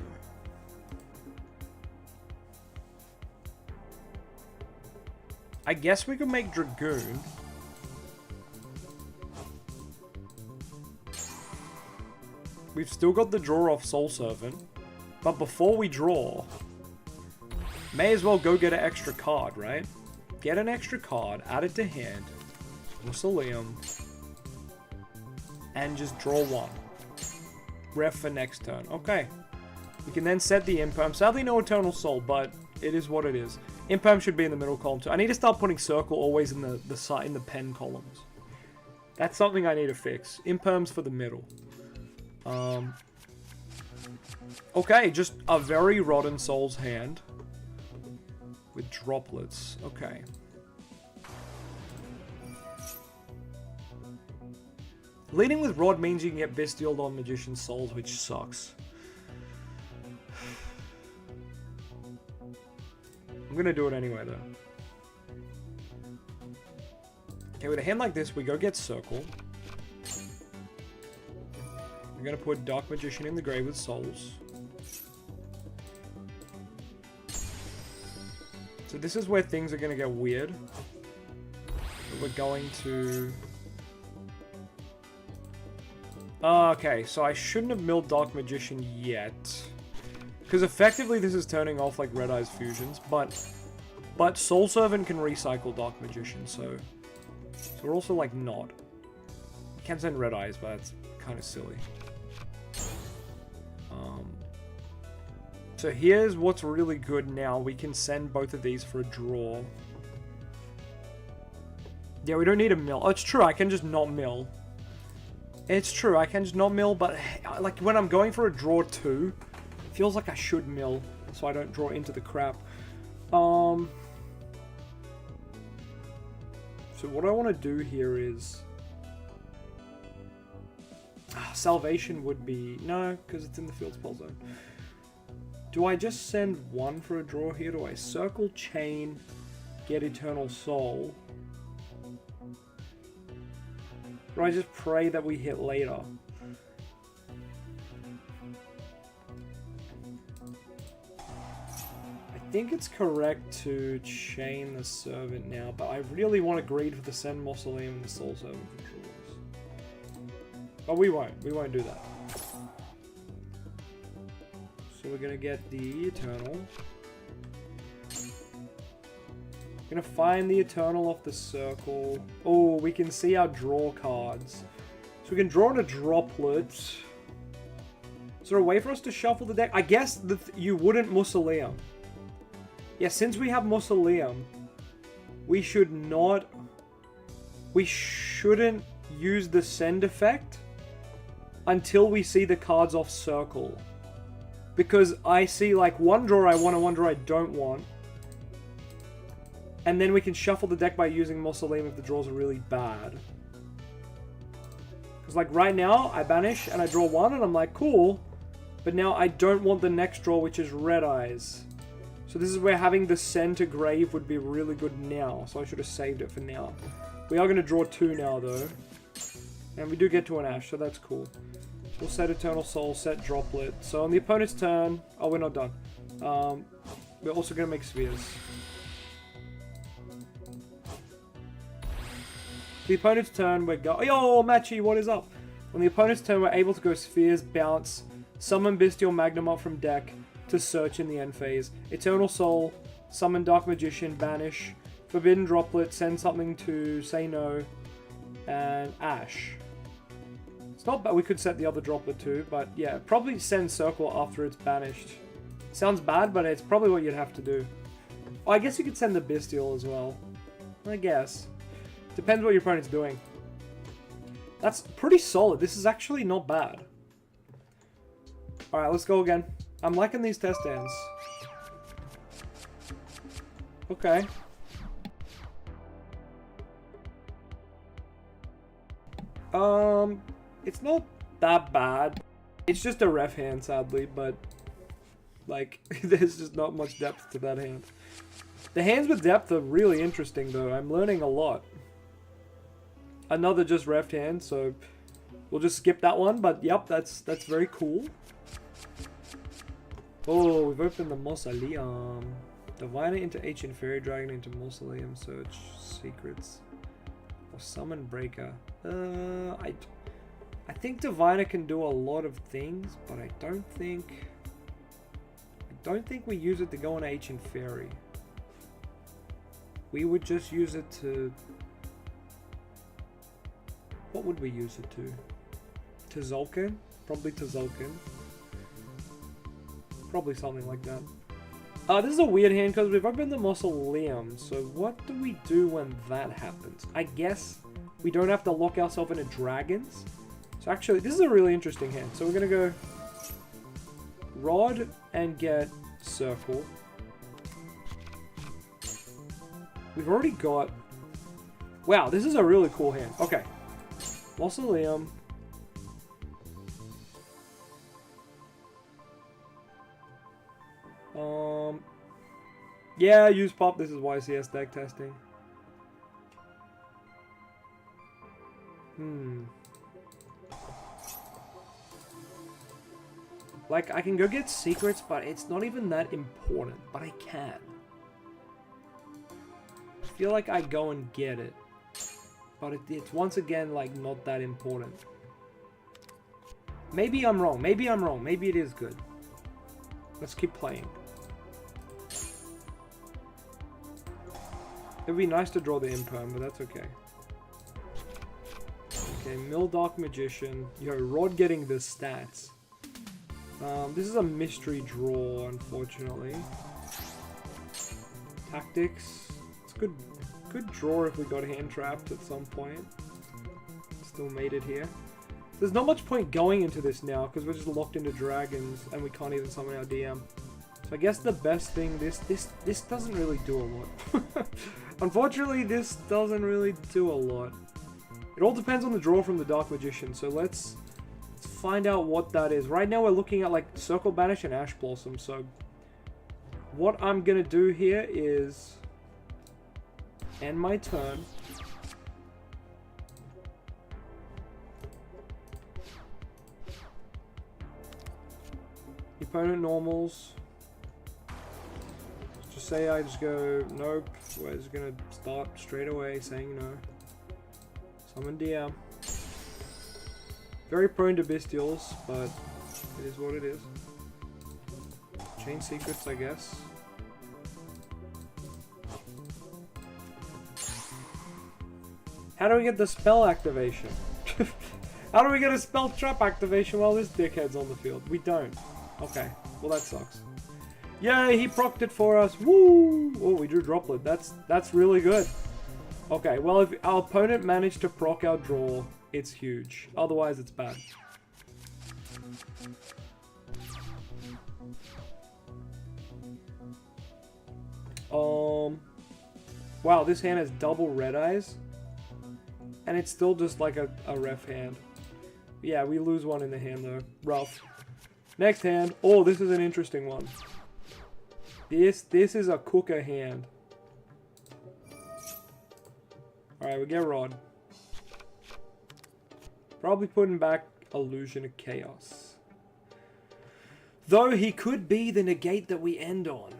I guess we could make Dragoon. We've still got the draw off Soul Servant. But before we draw, may as well go get an extra card, right? Get an extra card, add it to hand, Mausoleum, and just draw one. Ref for next turn. Okay. We can then set the Imperm. Sadly, no Eternal Soul, but it is what it is. Imperm should be in the middle column too. I need to start putting Circle always in the side, in the pen columns. That's something I need to fix. Imperms for the middle. Okay, just a very Rotten Souls hand with droplets. Okay. Leading with Rod means you can get Bistilled on Magician's Souls, which sucks. I'm gonna do it anyway, though. Okay, with a hand like this, we go get Circle. We're gonna put Dark Magician in the grave with Souls. So this is where things are gonna get weird. But we're going to... Okay, so I shouldn't have milled Dark Magician yet. Because effectively this is turning off like Red Eyes fusions, but Soul Servant can recycle Dark Magician, so we're also like not. We can send Red Eyes, but that's kind of silly. So here's what's really good now. We can send both of these for a draw. Yeah, we don't need a mill. Oh, it's true, I can just not mill. It's true, I can just not mill, but like when I'm going for a draw too, it feels like I should mill, so I don't draw into the crap. So what I want to do here is... Salvation would be... No, because it's in the field spell zone. Do I just send one for a draw here? Do I Circle, Chain, get Eternal Soul? Or I just pray that we hit later? I think it's correct to chain the Servant now, but I really want to greed for the Send Mausoleum and the Soul Servant for draws. But we won't. We won't do that. So we're going to get the Eternal. We're going to find the Eternal off the Circle. Oh, we can see our draw cards. So we can draw in a Droplet. Is there a way for us to shuffle the deck? I guess that you wouldn't Mausoleum. Yeah, since we have Mausoleum, we should not... We shouldn't use the Send effect until we see the cards off Circle. Because I see like one draw I want and one draw I don't want. And then we can shuffle the deck by using Mausoleum if the draws are really bad. Because like right now, I banish and I draw one and I'm like, cool. But now I don't want the next draw, which is Red Eyes. So this is where having the Send to Grave would be really good now. So I should have saved it for now. We are going to draw two now though. And we do get to an Ash, so that's cool. We'll set Eternal Soul, set Droplet. So on the opponent's turn... Oh, we're not done. We're also going to make Spheres. The opponent's turn, we're going... Yo, Machi, what is up? On the opponent's turn, we're able to go Spheres, bounce, Summon Bestial Magnum from deck to search in the end phase. Eternal Soul, summon Dark Magician, banish. Forbidden Droplet, send something to say no. And Ash. It's not bad. We could set the other droplet too, but yeah, probably send Circle after it's banished. Sounds bad, but it's probably what you'd have to do. Oh, I guess you could send the Bestial as well. I guess. Depends what your opponent's doing. That's pretty solid. This is actually not bad. Alright, let's go again. I'm liking these test ends. Okay. It's not that bad. It's just a ref hand, sadly, but like, there's just not much depth to that hand. The hands with depth are really interesting, though. I'm learning a lot. Another just ref hand, so we'll just skip that one. But yep, that's very cool. Oh, we've opened the Mausoleum. Diviner into Ancient Fairy Dragon into Mausoleum. Search Secrets. Or Summon Breaker. I think Diviner can do a lot of things, but I don't think we use it to go on Ancient Fairy. We would just use it to... What would we use it to? To Zulkin? Probably to Zulkin. Probably something like that. This is a weird hand because we've opened the Mausoleum. So what do we do when that happens? I guess we don't have to lock ourselves into dragons. So actually, this is a really interesting hand. So we're going to go Rod and get Circle. We've already got... Wow, this is a really cool hand. Okay. Mausoleum. Yeah, use pop. This is YCS deck testing. Like, I can go get secrets, but it's not even that important. But I can. I feel like I go and get it. But it's once again, like, not that important. Maybe I'm wrong. Maybe I'm wrong. Maybe it is good. Let's keep playing. It'd be nice to draw the imperm, but that's okay. Okay, Mill Dark Magician. Yo, Rod getting the stats. This is a mystery draw, unfortunately. Tactics. It's good draw if we got hand trapped at some point. Still made it here. There's not much point going into this now because we're just locked into dragons and we can't even summon our DM. So I guess the best thing, this doesn't really do a lot. Unfortunately, this doesn't really do a lot. It all depends on the draw from the Dark Magician. So let's find out what that is. Right now we're looking at like Circle Banish and Ash Blossom. So what I'm gonna do here is end my turn. Opponent normals. Just say I just go nope. We're just gonna start straight away saying no. Summon DM. Very prone to Bestials, but it is what it is. Chain Secrets, I guess. How do we get the spell activation? How do we get a spell trap activation while this dickhead's on the field? We don't. Okay, well that sucks. Yay, he procced it for us. Woo! Oh, we drew Droplet. That's really good. Okay, well if our opponent managed to proc our draw, it's huge. Otherwise, it's bad. Wow, this hand has double red eyes. And it's still just like a ref hand. Yeah, we lose one in the hand though. Rough. Next hand. Oh, this is an interesting one. This is a cooker hand. Alright, we get Rod. Probably putting back Illusion of Chaos. Though he could be the negate that we end on.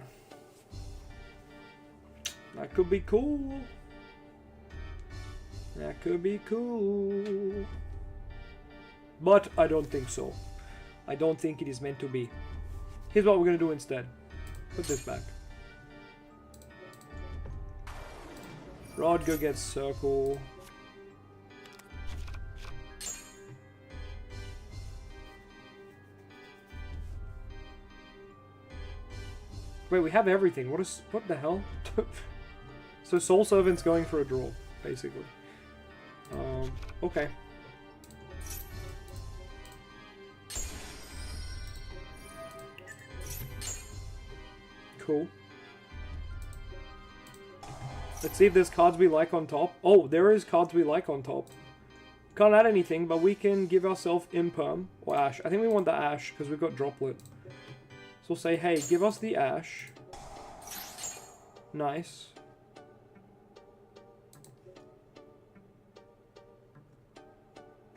That could be cool. That could be cool. But I don't think so. I don't think it is meant to be. Here's what we're going to do instead. Put this back. Rod, go get circle. Wait, we have everything. What the hell? So Soul Servant's going for a draw, basically. Okay. Cool. Let's see if there's cards we like on top. Oh, there is cards we like on top. Can't add anything, but we can give ourselves Imperm or Ash. I think we want the Ash because we've got Droplet. So we'll say, hey, give us the Ash. Nice.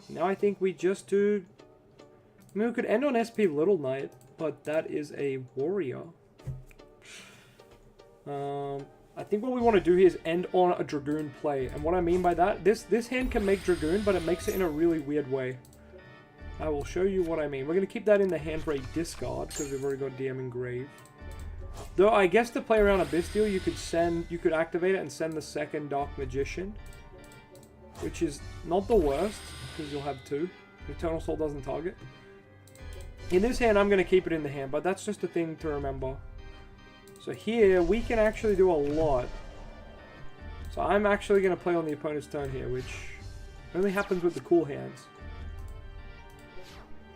Now I think we just do... I mean, we could end on SP Little Knight, but that is a warrior. I think what we want to do here is end on a Dragoon play. And what I mean by that, this hand can make Dragoon, but it makes it in a really weird way. I will show you what I mean. We're going to keep that in the hand for a discard, because we've already got DM Engrave. Though I guess to play around a Bestial, you could activate it and send the second Dark Magician. Which is not the worst, because you'll have two. Eternal Soul doesn't target. In this hand, I'm going to keep it in the hand, but that's just a thing to remember. So here, we can actually do a lot. So I'm actually going to play on the opponent's turn here, which only happens with the cool hands.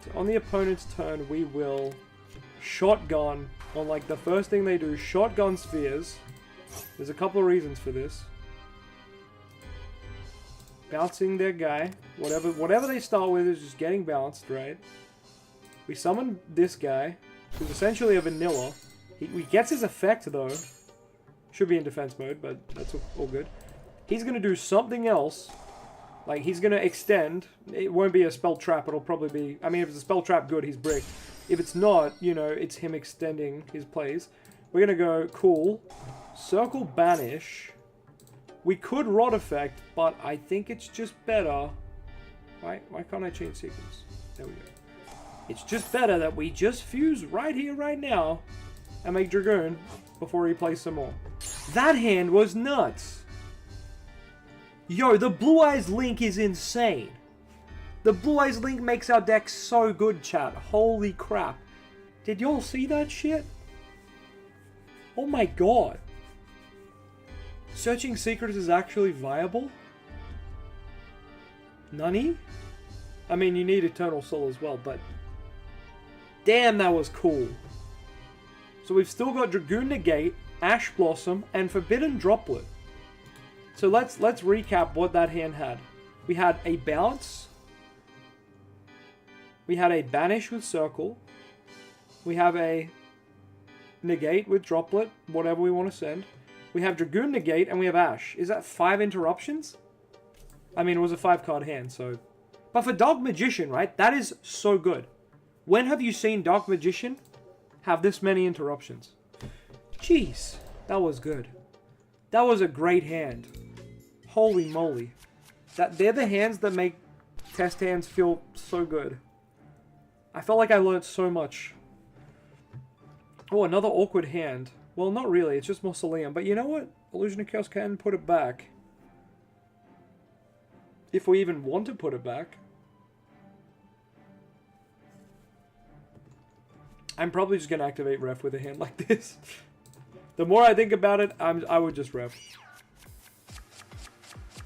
So on the opponent's turn, we will shotgun on like the first thing they do, shotgun spheres. There's a couple of reasons for this. Bouncing their guy. Whatever they start with is just getting bounced, right? We summon this guy, who's essentially a vanilla. He gets his effect, though. Should be in defense mode, but that's all good. He's going to do something else. Like, he's going to extend. It won't be a spell trap. It'll probably be... I mean, if it's a spell trap, good, he's bricked. If it's not, you know, it's him extending his plays. We're going to go, cool. Circle Banish. We could Rod Effect, but I think it's just better. Why can't I change sequence? There we go. It's just better that we just fuse right here, right now, and make Dragoon before he plays some more. That hand was nuts. Yo, the Blue Eyes Link is insane. The Blue Eyes Link makes our deck so good, chat. Holy crap. Did y'all see that shit? Oh my god. Searching Secrets is actually viable? Nani? I mean, you need Eternal Soul as well, but... Damn, that was cool. So we've still got Dragoon Negate, Ash Blossom, and Forbidden Droplet. So let's recap what that hand had. We had a Bounce. We had a Banish with Circle. We have a Negate with Droplet, whatever we want to send. We have Dragoon Negate, and we have Ash. Is that 5 interruptions? I mean, it was a 5-card hand, so... But for Dark Magician, right, that is so good. When have you seen Dark Magician have this many interruptions? Jeez, that was good. That was a great hand. Holy moly. They're the hands that make test hands feel so good. I felt like I learned so much. Oh, another awkward hand. Well, not really. It's just Mausoleum. But you know what? Illusion of Chaos can put it back. If we even want to put it back. I'm probably just going to activate Ref with a hand like this. The more I think about it, I would just Ref.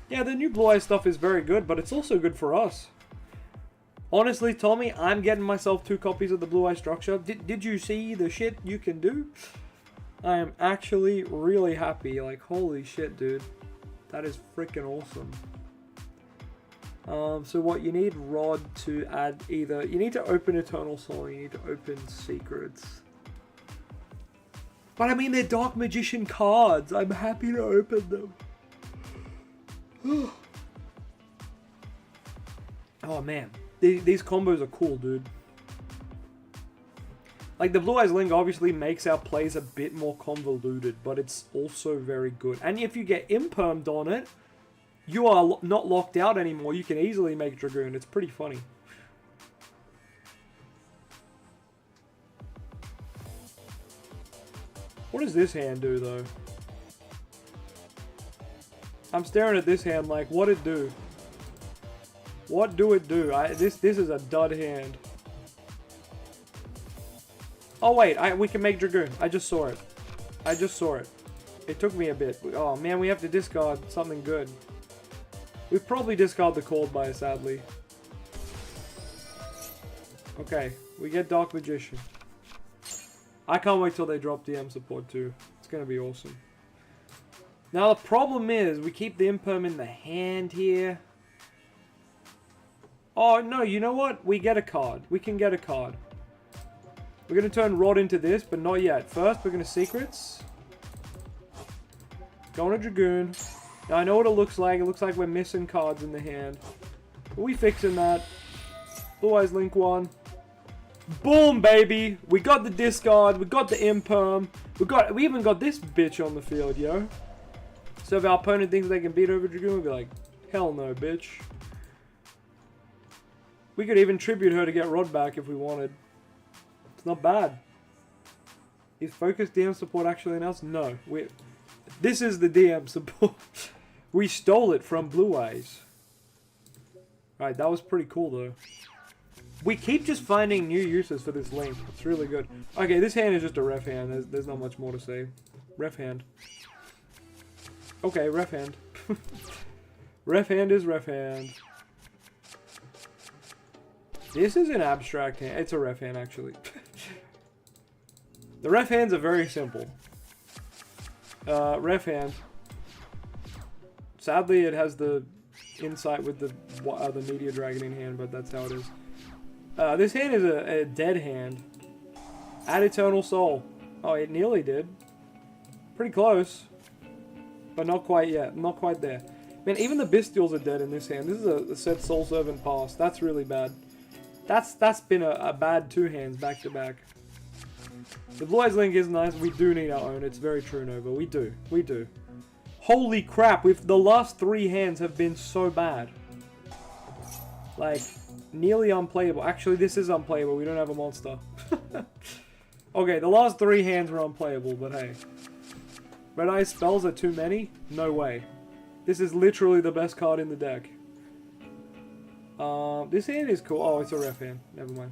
Yeah, the new Blue Eye stuff is very good, but it's also good for us. Honestly, Tommy, I'm getting myself 2 copies of the Blue Eye structure. Did you see the shit you can do? I am actually really happy. Like, holy shit, dude. That is freaking awesome. So what, you need Rod to add either... You need to open Eternal Soul, you need to open Secrets. But I mean, they're Dark Magician cards. I'm happy to open them. Oh man, these combos are cool, dude. Like, the Blue Eyes Link obviously makes our plays a bit more convoluted, but it's also very good. And if you get impermed on it, you are not locked out anymore. You can easily make Dragoon. It's pretty funny. What does this hand do, though? I'm staring at this hand like, what it do? What do it do? This is a dud hand. Oh wait, we can make Dragoon. I just saw it. I just saw it. It took me a bit. Oh man, we have to discard something good. We probably discard the Cold Buyer, sadly. Okay, we get Dark Magician. I can't wait till they drop DM support too. It's gonna be awesome. Now the problem is, we keep the Imperm in the hand here. Oh no, you know what? We get a card. We can get a card. We're gonna turn Rod into this, but not yet. First, we're gonna Secrets. Go on a Dragoon. Now I know what it looks like. It looks like we're missing cards in the hand. But we fixing that. Blue Eyes Link 1. Boom, baby! We got the discard. We got the Imperm. We even got this bitch on the field, yo. So if our opponent thinks they can beat over Dragoon, we'll be like, hell no, bitch. We could even tribute her to get Rod back if we wanted. It's not bad. Is Focus DM support actually announced? No. This is the DM support. We stole it from Blue Eyes. Alright, that was pretty cool though. We keep just finding new uses for this link. It's really good. Okay, this hand is just a ref hand. There's not much more to say. Ref hand. Okay, ref hand. Ref hand is ref hand. This is an abstract hand. It's a ref hand, actually. The ref hands are very simple. Ref hand. Sadly, it has the insight with the Meteor Dragon in hand, but that's how it is. This hand is a dead hand. Add Eternal Soul. Oh, it nearly did. Pretty close. But not quite yet. Not quite there. Man, even the Bestials are dead in this hand. This is a set Soul Servant pass. That's really bad. That's been a bad two hands back to back. The Blue Eyes Link is nice. We do need our own. It's very true, Nova. We do. We do. Holy crap. The last three hands have been so bad. Like, nearly unplayable. Actually, this is unplayable. We don't have a monster. Okay, the last three hands were unplayable, but hey. Red Eye spells are too many? No way. This is literally the best card in the deck. This hand is cool. Oh, it's a ref hand. Never mind.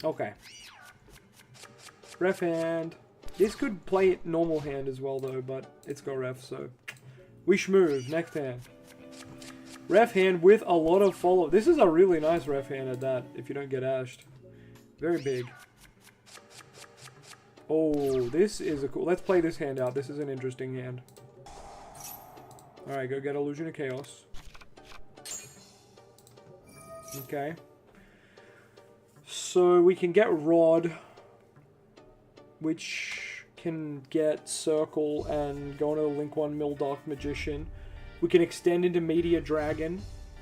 Okay. Ref hand. This could play normal hand as well, though, but it's got ref, so... We schmove. Next hand. Ref hand with a lot of follow. This is a really nice ref hand at that, if you don't get ashed. Very big. Oh, this is a cool... Let's play this hand out. This is an interesting hand. Alright, go get Illusion of Chaos. Okay. So we can get Rod, which can get Circle and go into the Link 1 Mill Dark Magician. We can extend into Meteor Dragon,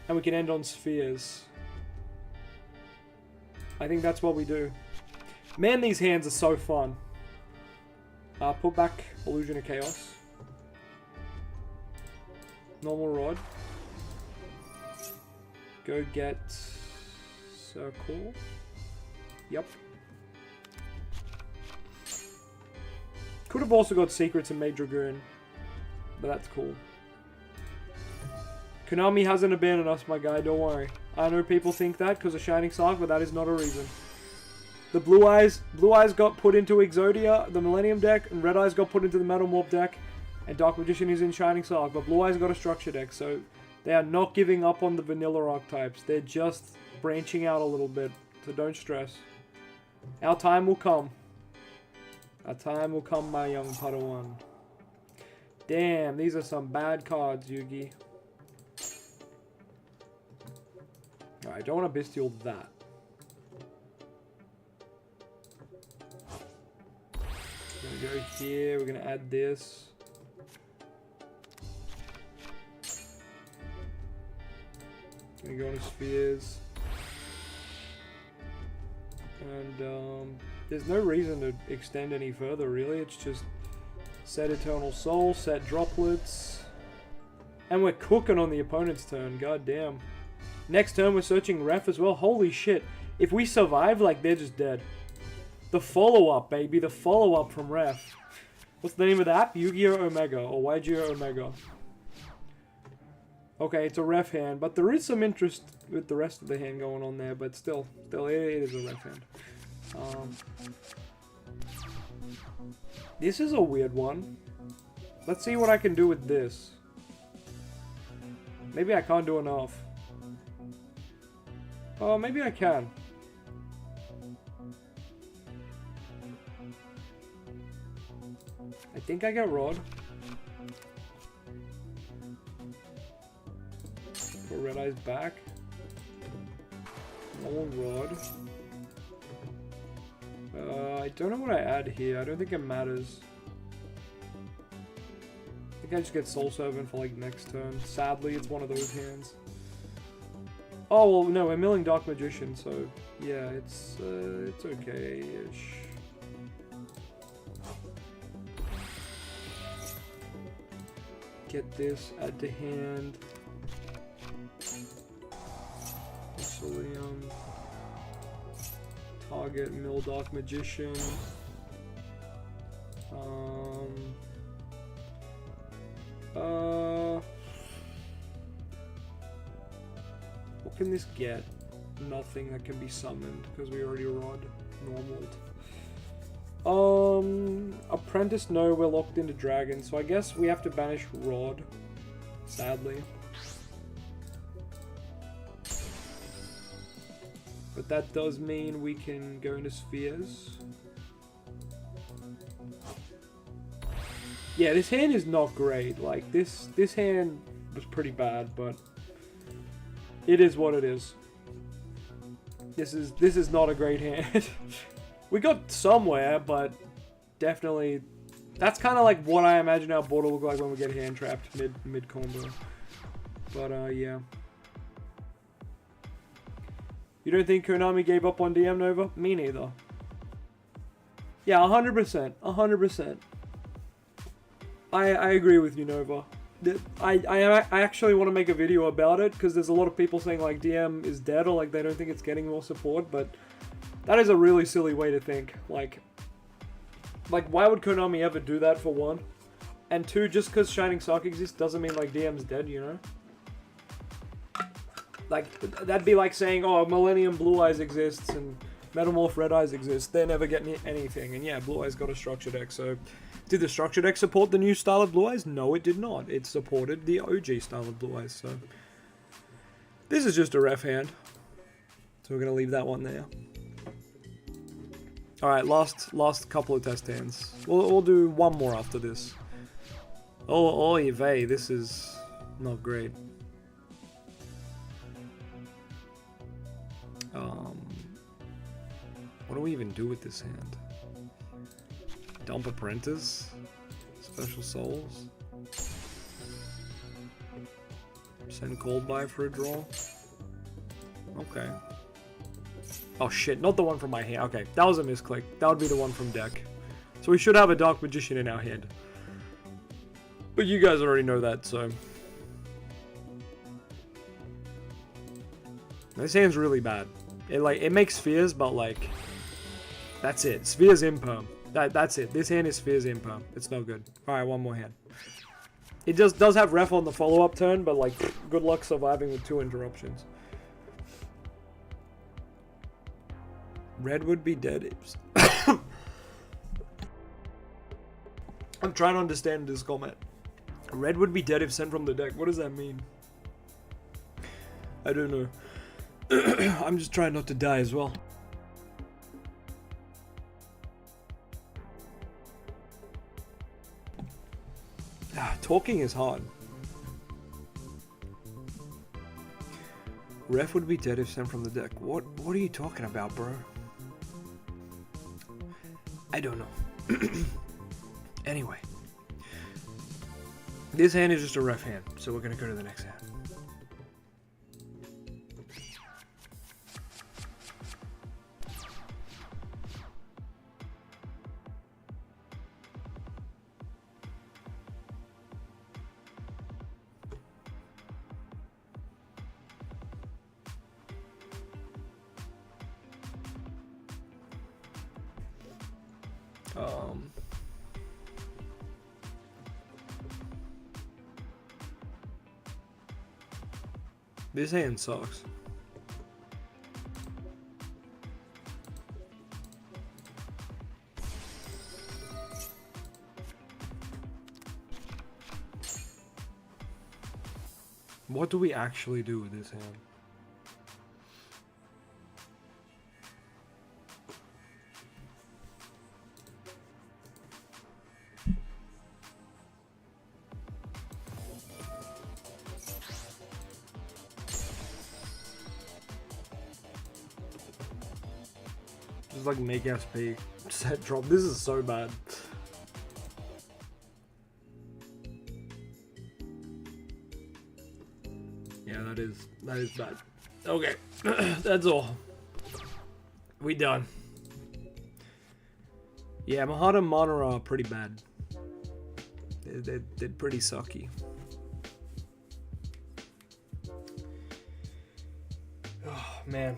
and we can end on Spheres. I think that's what we do. Man, these hands are so fun. Put back Illusion of Chaos. Normal Rod. Go get Circle. Yep. Could have also got Secrets and made Dragoon, but that's cool. Konami hasn't abandoned us, my guy, don't worry. I know people think that because of Shining Sark, but that is not a reason. The Blue Eyes got put into Exodia, the Millennium deck, and Red Eyes got put into the Metal Morph deck, and Dark Magician is in Shining Sark, but Blue Eyes got a structure deck, so they are not giving up on the vanilla archetypes. They're just branching out a little bit, so don't stress. Our time will come. Our time will come, my young Padawan. Damn, these are some bad cards, Yugi. Alright, don't want to Bestial that. We're going to go here, we're going to add this. Going to go into Spheres. And, there's no reason to extend any further, really. It's just set Eternal Soul, set Droplets. And we're cooking on the opponent's turn, god damn. Next turn we're searching ref as well. Holy shit. If we survive, like, they're just dead. The follow-up, baby. The follow-up from Ref. What's the name of the app? Yu-Gi-Oh! Omega. Or YUGIOH Omega. Okay, it's a ref hand. But there is some interest with the rest of the hand going on there. But still it is a ref hand. This is a weird one. Let's see what I can do with this. Maybe I can't do enough. Oh, maybe I can. I think I get Rod. Put Red Eyes back. More Rod. I don't know what I add here. I don't think it matters. I think I just get Soul Servant for like next turn. Sadly, it's one of those hands. Oh well, no, we're milling Dark Magician, so yeah, it's okay-ish. Get this, add to hand. Mausoleum. Target, mill Dark Magician. What can this get? Nothing that can be summoned because we already Rod normaled. Apprentice, no, we're locked into Dragon, so I guess we have to banish Rod. Sadly. But that does mean we can go into Spheres. Yeah, this hand is not great. Like, this hand was pretty bad, but it is what it is. This is not a great hand. We got somewhere, but definitely that's kind of like what I imagine our board will look like when we get hand trapped mid combo. But yeah. You don't think Konami gave up on DM Nova? Me neither. Yeah, 100%. 100%. I agree with you, Nova. I actually want to make a video about it, because there's a lot of people saying like DM is dead, or like they don't think it's getting more support, but that is a really silly way to think. Like why would Konami ever do that, for one? And two, just because Shining Sark exists doesn't mean like DM's dead, you know? Like, that'd be like saying, oh, Millennium Blue Eyes exists and Metamorph Red Eyes exists. They're never getting anything. And yeah, Blue Eyes got a structure deck, so... Did the structure deck support the new style of Blue Eyes? No, it did not. It supported the OG style of Blue Eyes, so... This is just a ref hand. So we're going to leave that one there. Alright, last couple of test hands. We'll do one more after this. Oh, Yvei, this is not great. What do we even do with this hand? Dump Apprentice? Special Souls? Send Cold Buy for a draw? Okay. Oh shit, not the one from my hand. Okay, that was a misclick. That would be the one from deck. So we should have a Dark Magician in our hand. But you guys already know that, so... This hand's really bad. It makes Spheres, but like... That's it. Spheres Imperm. That's it. This hand is Spheres Imperm. It's no good. Alright, one more hand. It just does have ref on the follow-up turn, but like, good luck surviving with 2 interruptions. Red would be dead. I'm trying to understand this comment. Red would be dead if sent from the deck. What does that mean? I don't know. I'm just trying not to die as well. Talking is hard. Ref would be dead if sent from the deck. What are you talking about, bro? I don't know. Anyway. This hand is just a ref hand, so we're gonna go to the next hand. This hand sucks. What do we actually do with this hand? Just like make SP set drop. This is so bad. Yeah, that is bad. Okay, that's all. We done. Yeah, Mahara and Monora are pretty bad. They're pretty sucky. Oh man.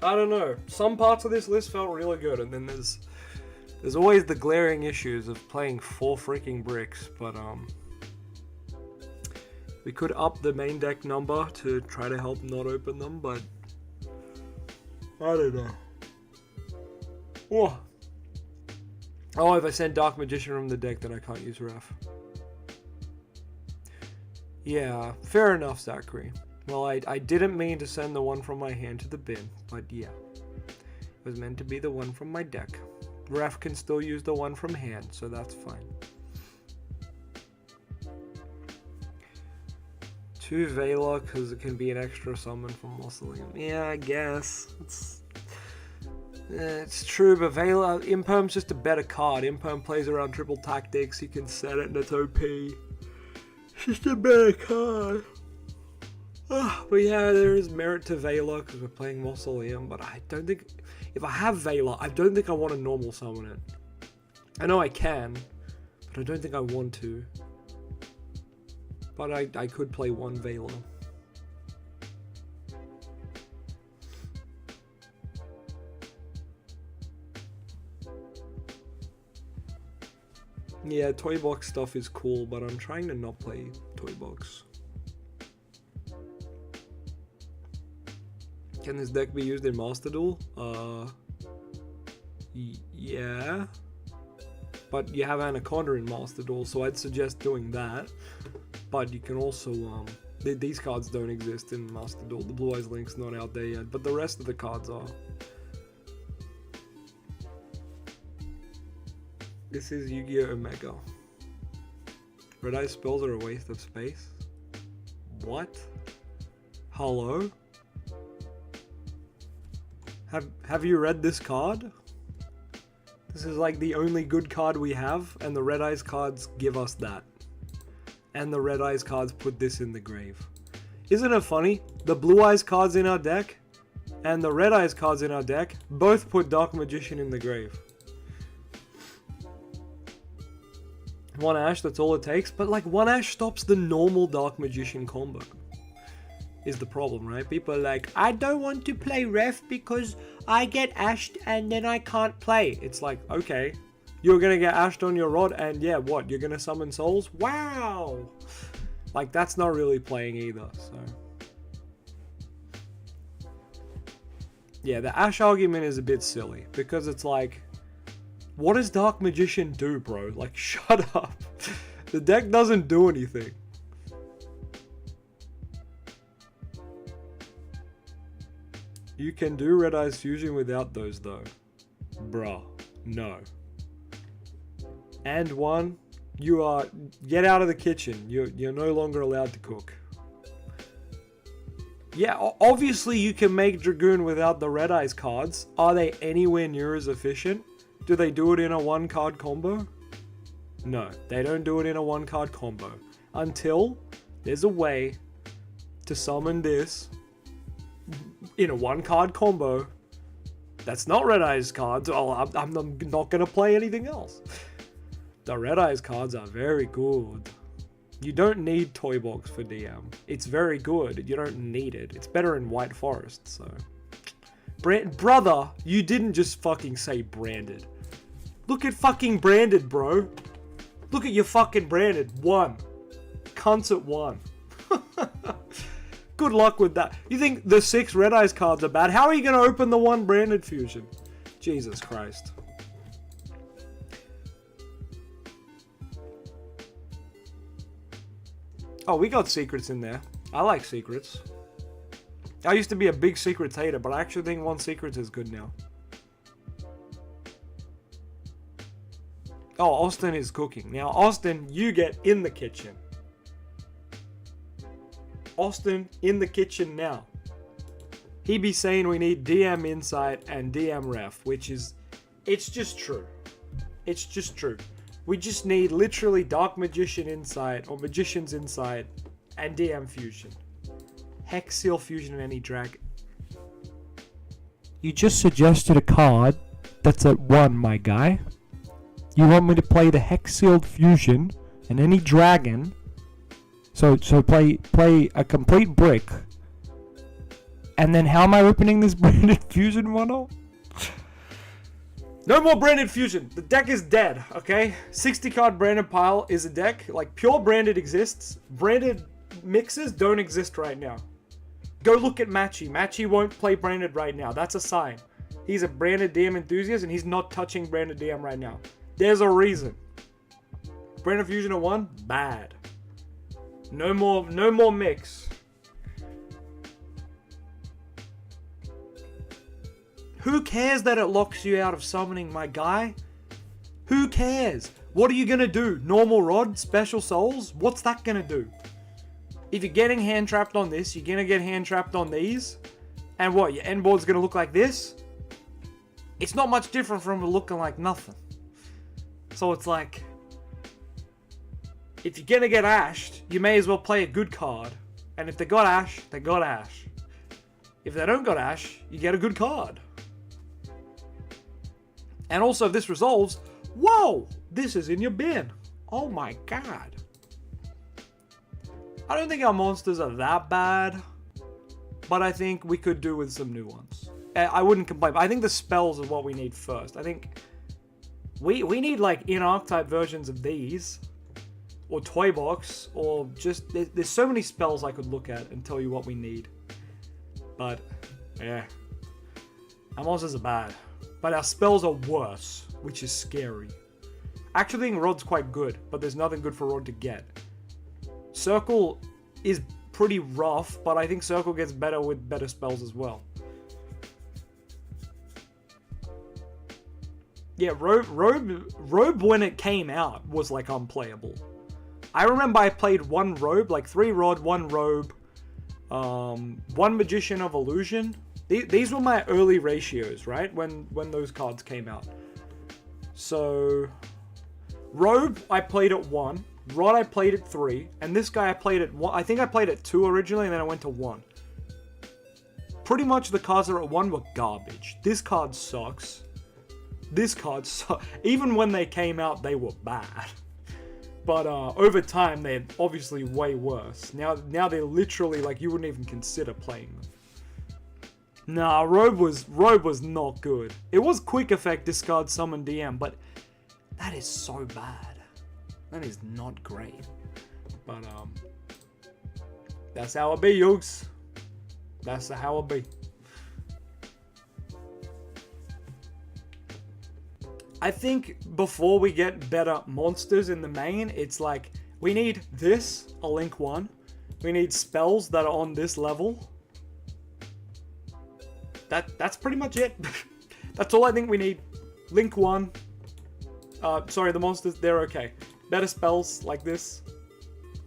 I don't know. Some parts of this list felt really good, and then there's always the glaring issues of playing 4 freaking bricks. But we could up the main deck number to try to help not open them, but I don't know. Oh, if I send DarkMagician from the deck, then I can't use Ref. Yeah, fair enough, Zachary. Well, I didn't mean to send the one from my hand to the bin, but yeah. It was meant to be the one from my deck. Ref can still use the one from hand, so that's fine. 2 Vela, because it can be an extra summon from Mausoleum. Yeah, I guess. It's true, but Vela, Imperm's just a better card. Imperm plays around triple tactics, you can set it and it's OP. It's just a better card. But yeah, there is merit to Vela because we're playing Mausoleum, but I don't think, if I have Vela, I don't think I want to normal summon it. I know I can, but I don't think I want to. But I could play 1 Vela. Yeah, Toy Box stuff is cool, but I'm trying to not play Toy Box. Can this deck be used in Master Duel? Yeah. But you have Anaconda in Master Duel, so I'd suggest doing that. But you can also, these cards don't exist in Master Duel. The Blue Eyes Link's not out there yet, but the rest of the cards are. This is Yu-Gi-Oh! Omega. Red Eye spells are a waste of space? What? Hello? Have you read this card? This is like the only good card we have, and the Red Eyes cards give us that. And the Red Eyes cards put this in the grave. Isn't it funny? The Blue Eyes cards in our deck and the Red Eyes cards in our deck both put DarkMagician in the grave. 1 Ash, that's all it takes, but like 1 Ash stops the normal DarkMagician combo. Is the problem, right? People are like, I don't want to play Ref because I get ashed and then I can't play. It's like, okay, you're gonna get ashed on your rod and yeah, what? You're gonna summon souls? Wow! Like, that's not really playing either, so. Yeah, the Ash argument is a bit silly because it's like, what does DarkMagician do, bro? Like, shut up. The deck doesn't do anything. You can do Red Eyes Fusion without those though. Bruh, no. And 1, you are, get out of the kitchen. You're no longer allowed to cook. Yeah, obviously you can make Dragoon without the Red Eyes cards. Are they anywhere near as efficient? Do they do it in a 1 card combo? No, they don't do it in a 1 card combo. Until there's a way to summon this in a 1 card combo that's not Red Eyes cards. Oh, I'm not gonna play anything else. The Red Eyes cards are very good. You don't need Toy Box for DM. It's very good. You don't need it. It's better in White Forest, so. Brother, you didn't just fucking say branded. Look at fucking branded, bro. Look at your fucking branded. 1. Cunts at 1. Good luck with that. You think the 6 Red Eyes cards are bad? How are you going to open the 1 branded fusion? Jesus Christ. Oh, we got secrets in there. I like secrets. I used to be a big secrets hater, but I actually think 1 secrets is good now. Oh, Austin is cooking. Now, Austin, you get in the kitchen. Austin, in the kitchen now. He be saying we need DM Insight and DM Ref, which is... It's just true. It's just true. We just need literally Dark Magician Insight, or Magician's Insight, and DM Fusion. Hex Seal Fusion and any dragon. You just suggested a card that's at 1, my guy. You want me to play the Hex Sealed Fusion and any dragon. So play a complete brick. And then how am I opening this branded fusion model? No more branded fusion. The deck is dead, okay? 60 card branded pile is a deck. Like, pure branded exists. Branded mixes don't exist right now. Go look at Matchy. Matchy won't play branded right now. That's a sign. He's a branded DM enthusiast and he's not touching branded DM right now. There's a reason. Branded fusion at 1? Bad. No more mix. Who cares that it locks you out of summoning, my guy? Who cares? What are you gonna do? Normal rod? Special souls? What's that gonna do? If you're getting hand trapped on this, you're gonna get hand trapped on these. And what? Your end board's gonna look like this? It's not much different from looking like nothing. So it's like... If you're gonna get ashed, you may as well play a good card. And if they got ash, they got ash. If they don't got ash, you get a good card. And also, if this resolves, whoa! This is in your bin. Oh my god. I don't think our monsters are that bad. But I think we could do with some new ones. I wouldn't complain. But I think the spells is what we need first. I think we need like in-archetype versions of these. Or Toy Box, or just... There's so many spells I could look at and tell you what we need. But, yeah. Our monsters are bad. But our spells are worse, which is scary. Actually, I think Rod's quite good, but there's nothing good for Rod to get. Circle is pretty rough, but I think Circle gets better with better spells as well. Yeah, Robe when it came out was like unplayable. I remember I played 1 Robe, like 3 Rod, 1 Robe, 1 Magician of Illusion. These were my early ratios, right? When those cards came out. So, Robe, I played at 1. Rod, I played at 3. And this guy I played at 1. I think I played at 2 originally, and then I went to 1. Pretty much the cards that are at 1 were garbage. This card sucks. This card sucks. Even when they came out, they were bad. But over time, they're obviously way worse. Now they're literally like you wouldn't even consider playing them. Nah, Robe was not good. It was quick effect, discard, summon, DM, but that is so bad. That is not great. But that's how it be, Yugs. That's how it be. I think before we get better monsters in the main, it's like, we need this, a Link 1. We need spells that are on this level. That's pretty much it. That's all I think we need. Link 1. Sorry, the monsters, they're okay. Better spells like this.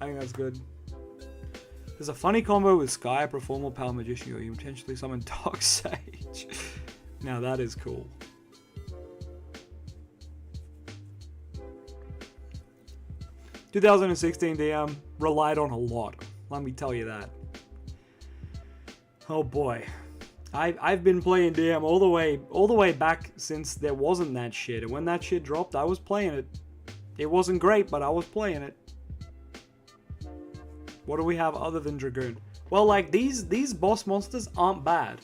I think that's good. There's a funny combo with Sky, Performer, Power Magician, or you potentially summon Dark Sage. Now that is cool. The 2016 DM relied on a lot. Let me tell you that. Oh boy. I've been playing DM all the way back since there wasn't that shit. And when that shit dropped, I was playing it. It wasn't great, but I was playing it. What do we have other than Dragoon? Well, like these boss monsters aren't bad.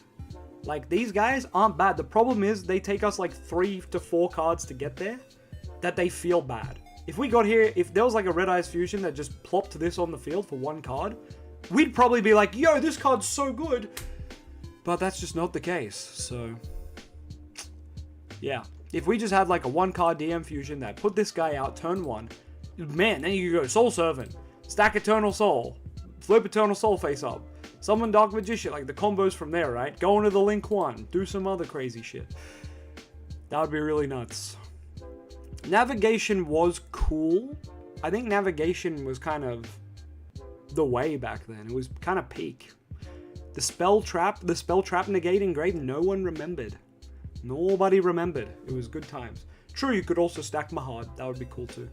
Like, these guys aren't bad. The problem is they take us like 3 to 4 cards to get there, that they feel bad. If we got here, if there was like a Red Eyes Fusion that just plopped this on the field for 1 card, we'd probably be like, yo, this card's so good. But that's just not the case, so... yeah. If we just had like a 1-card DM Fusion that put this guy out turn 1, man, then you could go Soul Servant, stack Eternal Soul, flip Eternal Soul face up, summon Dark Magician, like the combos from there, right? Go into the Link 1, do some other crazy shit. That would be really nuts. Navigation was cool. I think Navigation was kind of the way back then. It was kind of peak. The spell trap negating grave, no one remembered. Nobody remembered. It was good times. True, you could also stack Mahad. That would be cool too.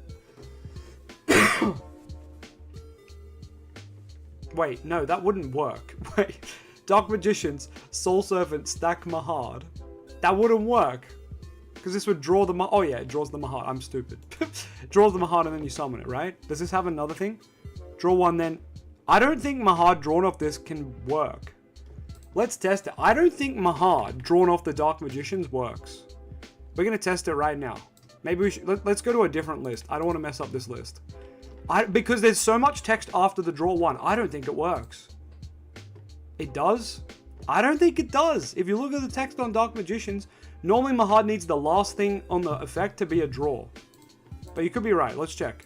Wait, no, that wouldn't work. Wait, Dark Magicians, Soul Servant, stack Mahad. That wouldn't work. Because this would draw the Mahad. Oh yeah, it draws the Mahad. I'm stupid. Draws the Mahad and then you summon it, right? Does this have another thing? Draw 1 then. I don't think Mahad drawn off this can work. Let's test it. I don't think Mahad drawn off the Dark Magicians works. We're going to test it right now. Maybe we should... Let's go to a different list. I don't want to mess up this list. Because there's so much text after the draw 1. I don't think it works. It does? I don't think it does. If you look at the text on Dark Magicians, normally Mahad needs the last thing on the effect to be a draw. But you could be right. Let's check.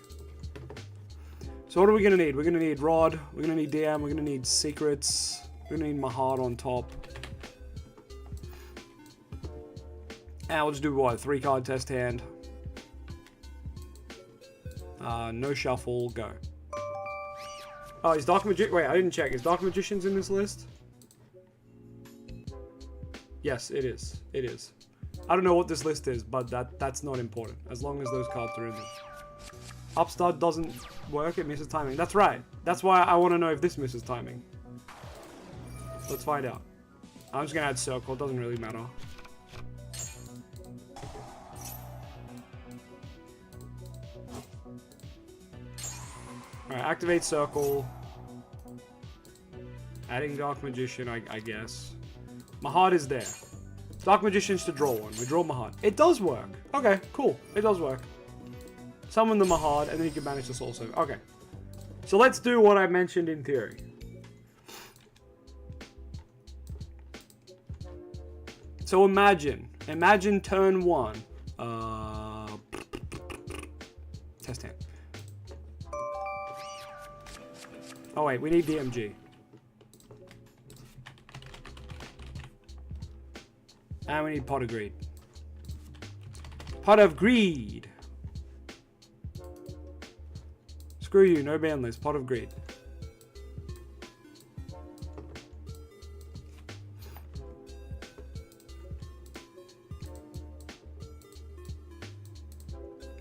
So what are we going to need? We're going to need Rod. We're going to need DM. We're going to need Secrets. We're going to need Mahad on top. And we'll just do what? 3-card test hand. No shuffle. Go. Oh, is Dark Magician... Wait, I didn't check. Is Dark Magicians in this list? Yes, it is. It is. I don't know what this list is, but that's not important. As long as those cards are in there. Upstart doesn't work. It misses timing. That's right. That's why I want to know if this misses timing. Let's find out. I'm just going to add Circle. It doesn't really matter. Alright, activate Circle. Adding Dark Magician, I guess. Mahad is there. Dark Magician's to draw 1. We draw Mahad. It does work. Okay, cool. It does work. Summon the Mahad, and then you can manage the Soul Servant. Okay. So let's do what I mentioned in theory. So imagine turn 1. Test hand. Oh wait, we need DMG. And we need Pot of Greed. Pot of Greed! Screw you, no ban list. Pot of Greed.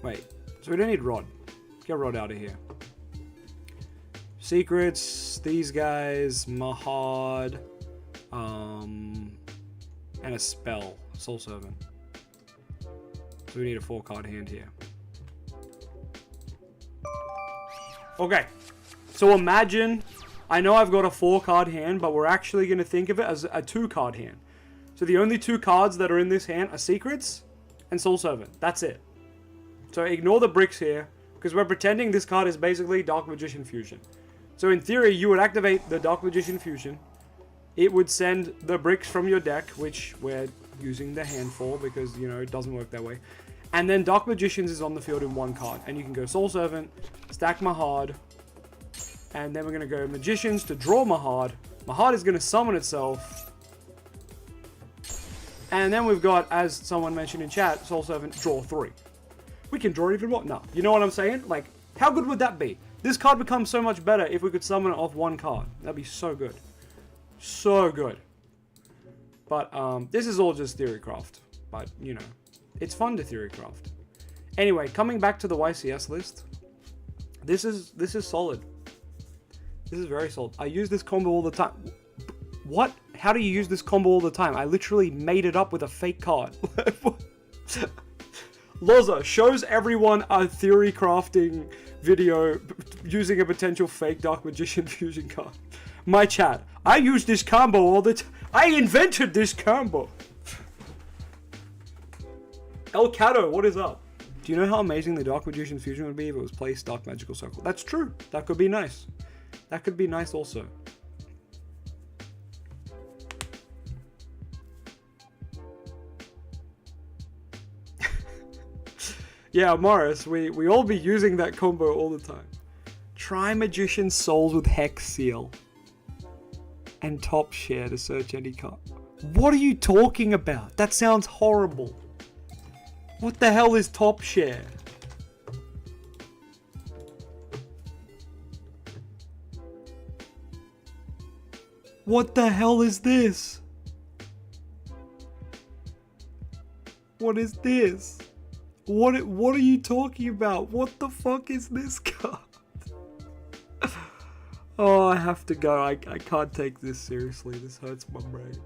Wait, so we don't need Rod. Get Rod out of here. Secrets, these guys, Mahad, and a spell, Soul Servant. So we need a 4-card hand here. Okay, so imagine, I know I've got a 4-card hand, but we're actually going to think of it as a 2-card hand. So the only 2 cards that are in this hand are Secrets and Soul Servant. That's it. So ignore the bricks here, because we're pretending this card is basically Dark Magician Fusion. So in theory, you would activate the Dark Magician Fusion. It would send the bricks from your deck, which we're using the hand for, because, you know, it doesn't work that way. And then Dark Magicians is on the field in 1 card. And you can go Soul Servant, stack Mahad, and then we're going to go Magicians to draw Mahad. Mahad is going to summon itself. And then we've got, as someone mentioned in chat, Soul Servant, draw 3. We can draw even more. No, you know what I'm saying? Like, how good would that be? This card becomes so much better if we could summon it off 1 card. That'd be so good. So good. But, this is all just theorycraft. But, you know, it's fun to theorycraft. Anyway, coming back to the YCS list. This is solid. This is very solid. I use this combo all the time. What? How do you use this combo all the time? I literally made it up with a fake card. LOZA shows everyone a theory crafting video using a potential fake Dark Magician fusion card. My chat, I use this combo all the time. I invented this combo. El Cato, what is up? Do you know how amazing the Dark Magician fusion would be if it was placed Dark Magical Circle? That's true. That could be nice. That could be nice also. Yeah, Morris, we all be using that combo all the time. Try Magician Souls with Hex Seal. And Top Share to search any card. What are you talking about? That sounds horrible. What the hell is Top Share? What the hell is this? What is this? What are you talking about? What the fuck is this card? Oh, I have to go. I can't take this seriously. This hurts my brain.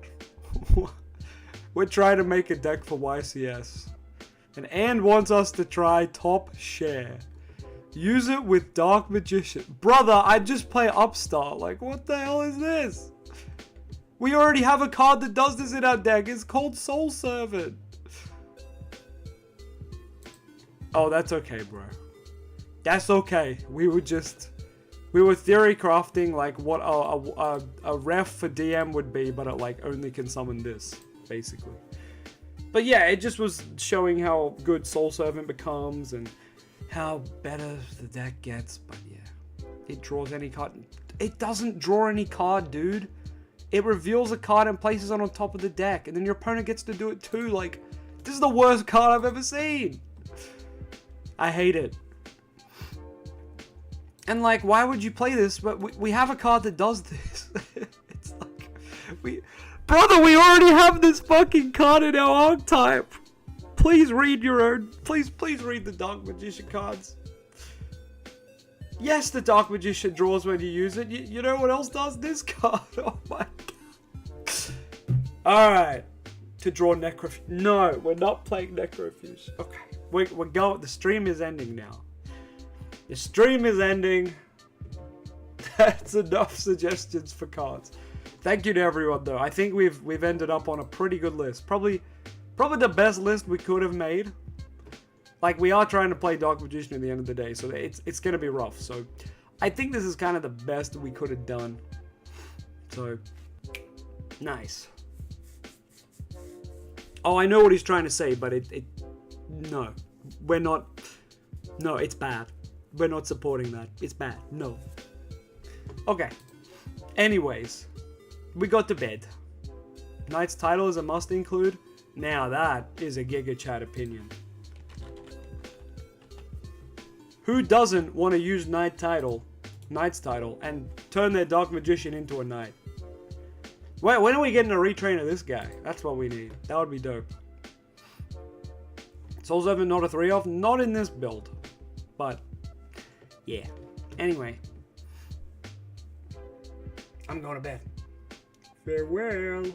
We're trying to make a deck for YCS. And Anne wants us to try Top Share. Use it with Dark Magician. Brother, I just play Upstart. Like, what the hell is this? We already have a card that does this in our deck. It's called Soul Servant. Oh, that's okay, bro. That's okay. We were theory crafting like what a ref for DM would be, but it like only can summon this, basically. But yeah, it just was showing how good Soul Servant becomes and how better the deck gets. But yeah, it draws any card. It doesn't draw any card, dude. It reveals a card and places it on top of the deck, and then your opponent gets to do it too. Like, this is the worst card I've ever seen. I hate it. And like, why would you play this? But we have a card that does this. It's like, brother, we already have this fucking card in our archetype. Please read your own. Please read the Dark Magician cards. Yes, the Dark Magician draws when you use it. You know what else does? This card. Oh my god. Alright. To draw Necrofuge. No, we're not playing Necrofuge. Okay. We're going. The stream is ending now. The stream is ending. That's enough suggestions for cards. Thank you to everyone, though. I think we've ended up on a pretty good list. Probably the best list we could have made. Like, we are trying to play Dark Magician at the end of the day, so it's gonna be rough. So, I think this is kind of the best we could have done. So, nice. Oh, I know what he's trying to say, but no, we're not. No, it's bad. We're not supporting that. It's bad. No. Okay. Anyways, we got to bed. Knight's title is a must include. Now that is a Giga Chat opinion. Who doesn't want to use Knight's title, and turn their Dark Magician into a Knight? Wait, when are we getting a retrain of this guy? That's what we need. That would be dope. Soul Servant not a 3-off? Not in this build. But, yeah. Anyway. I'm going to bed. Farewell.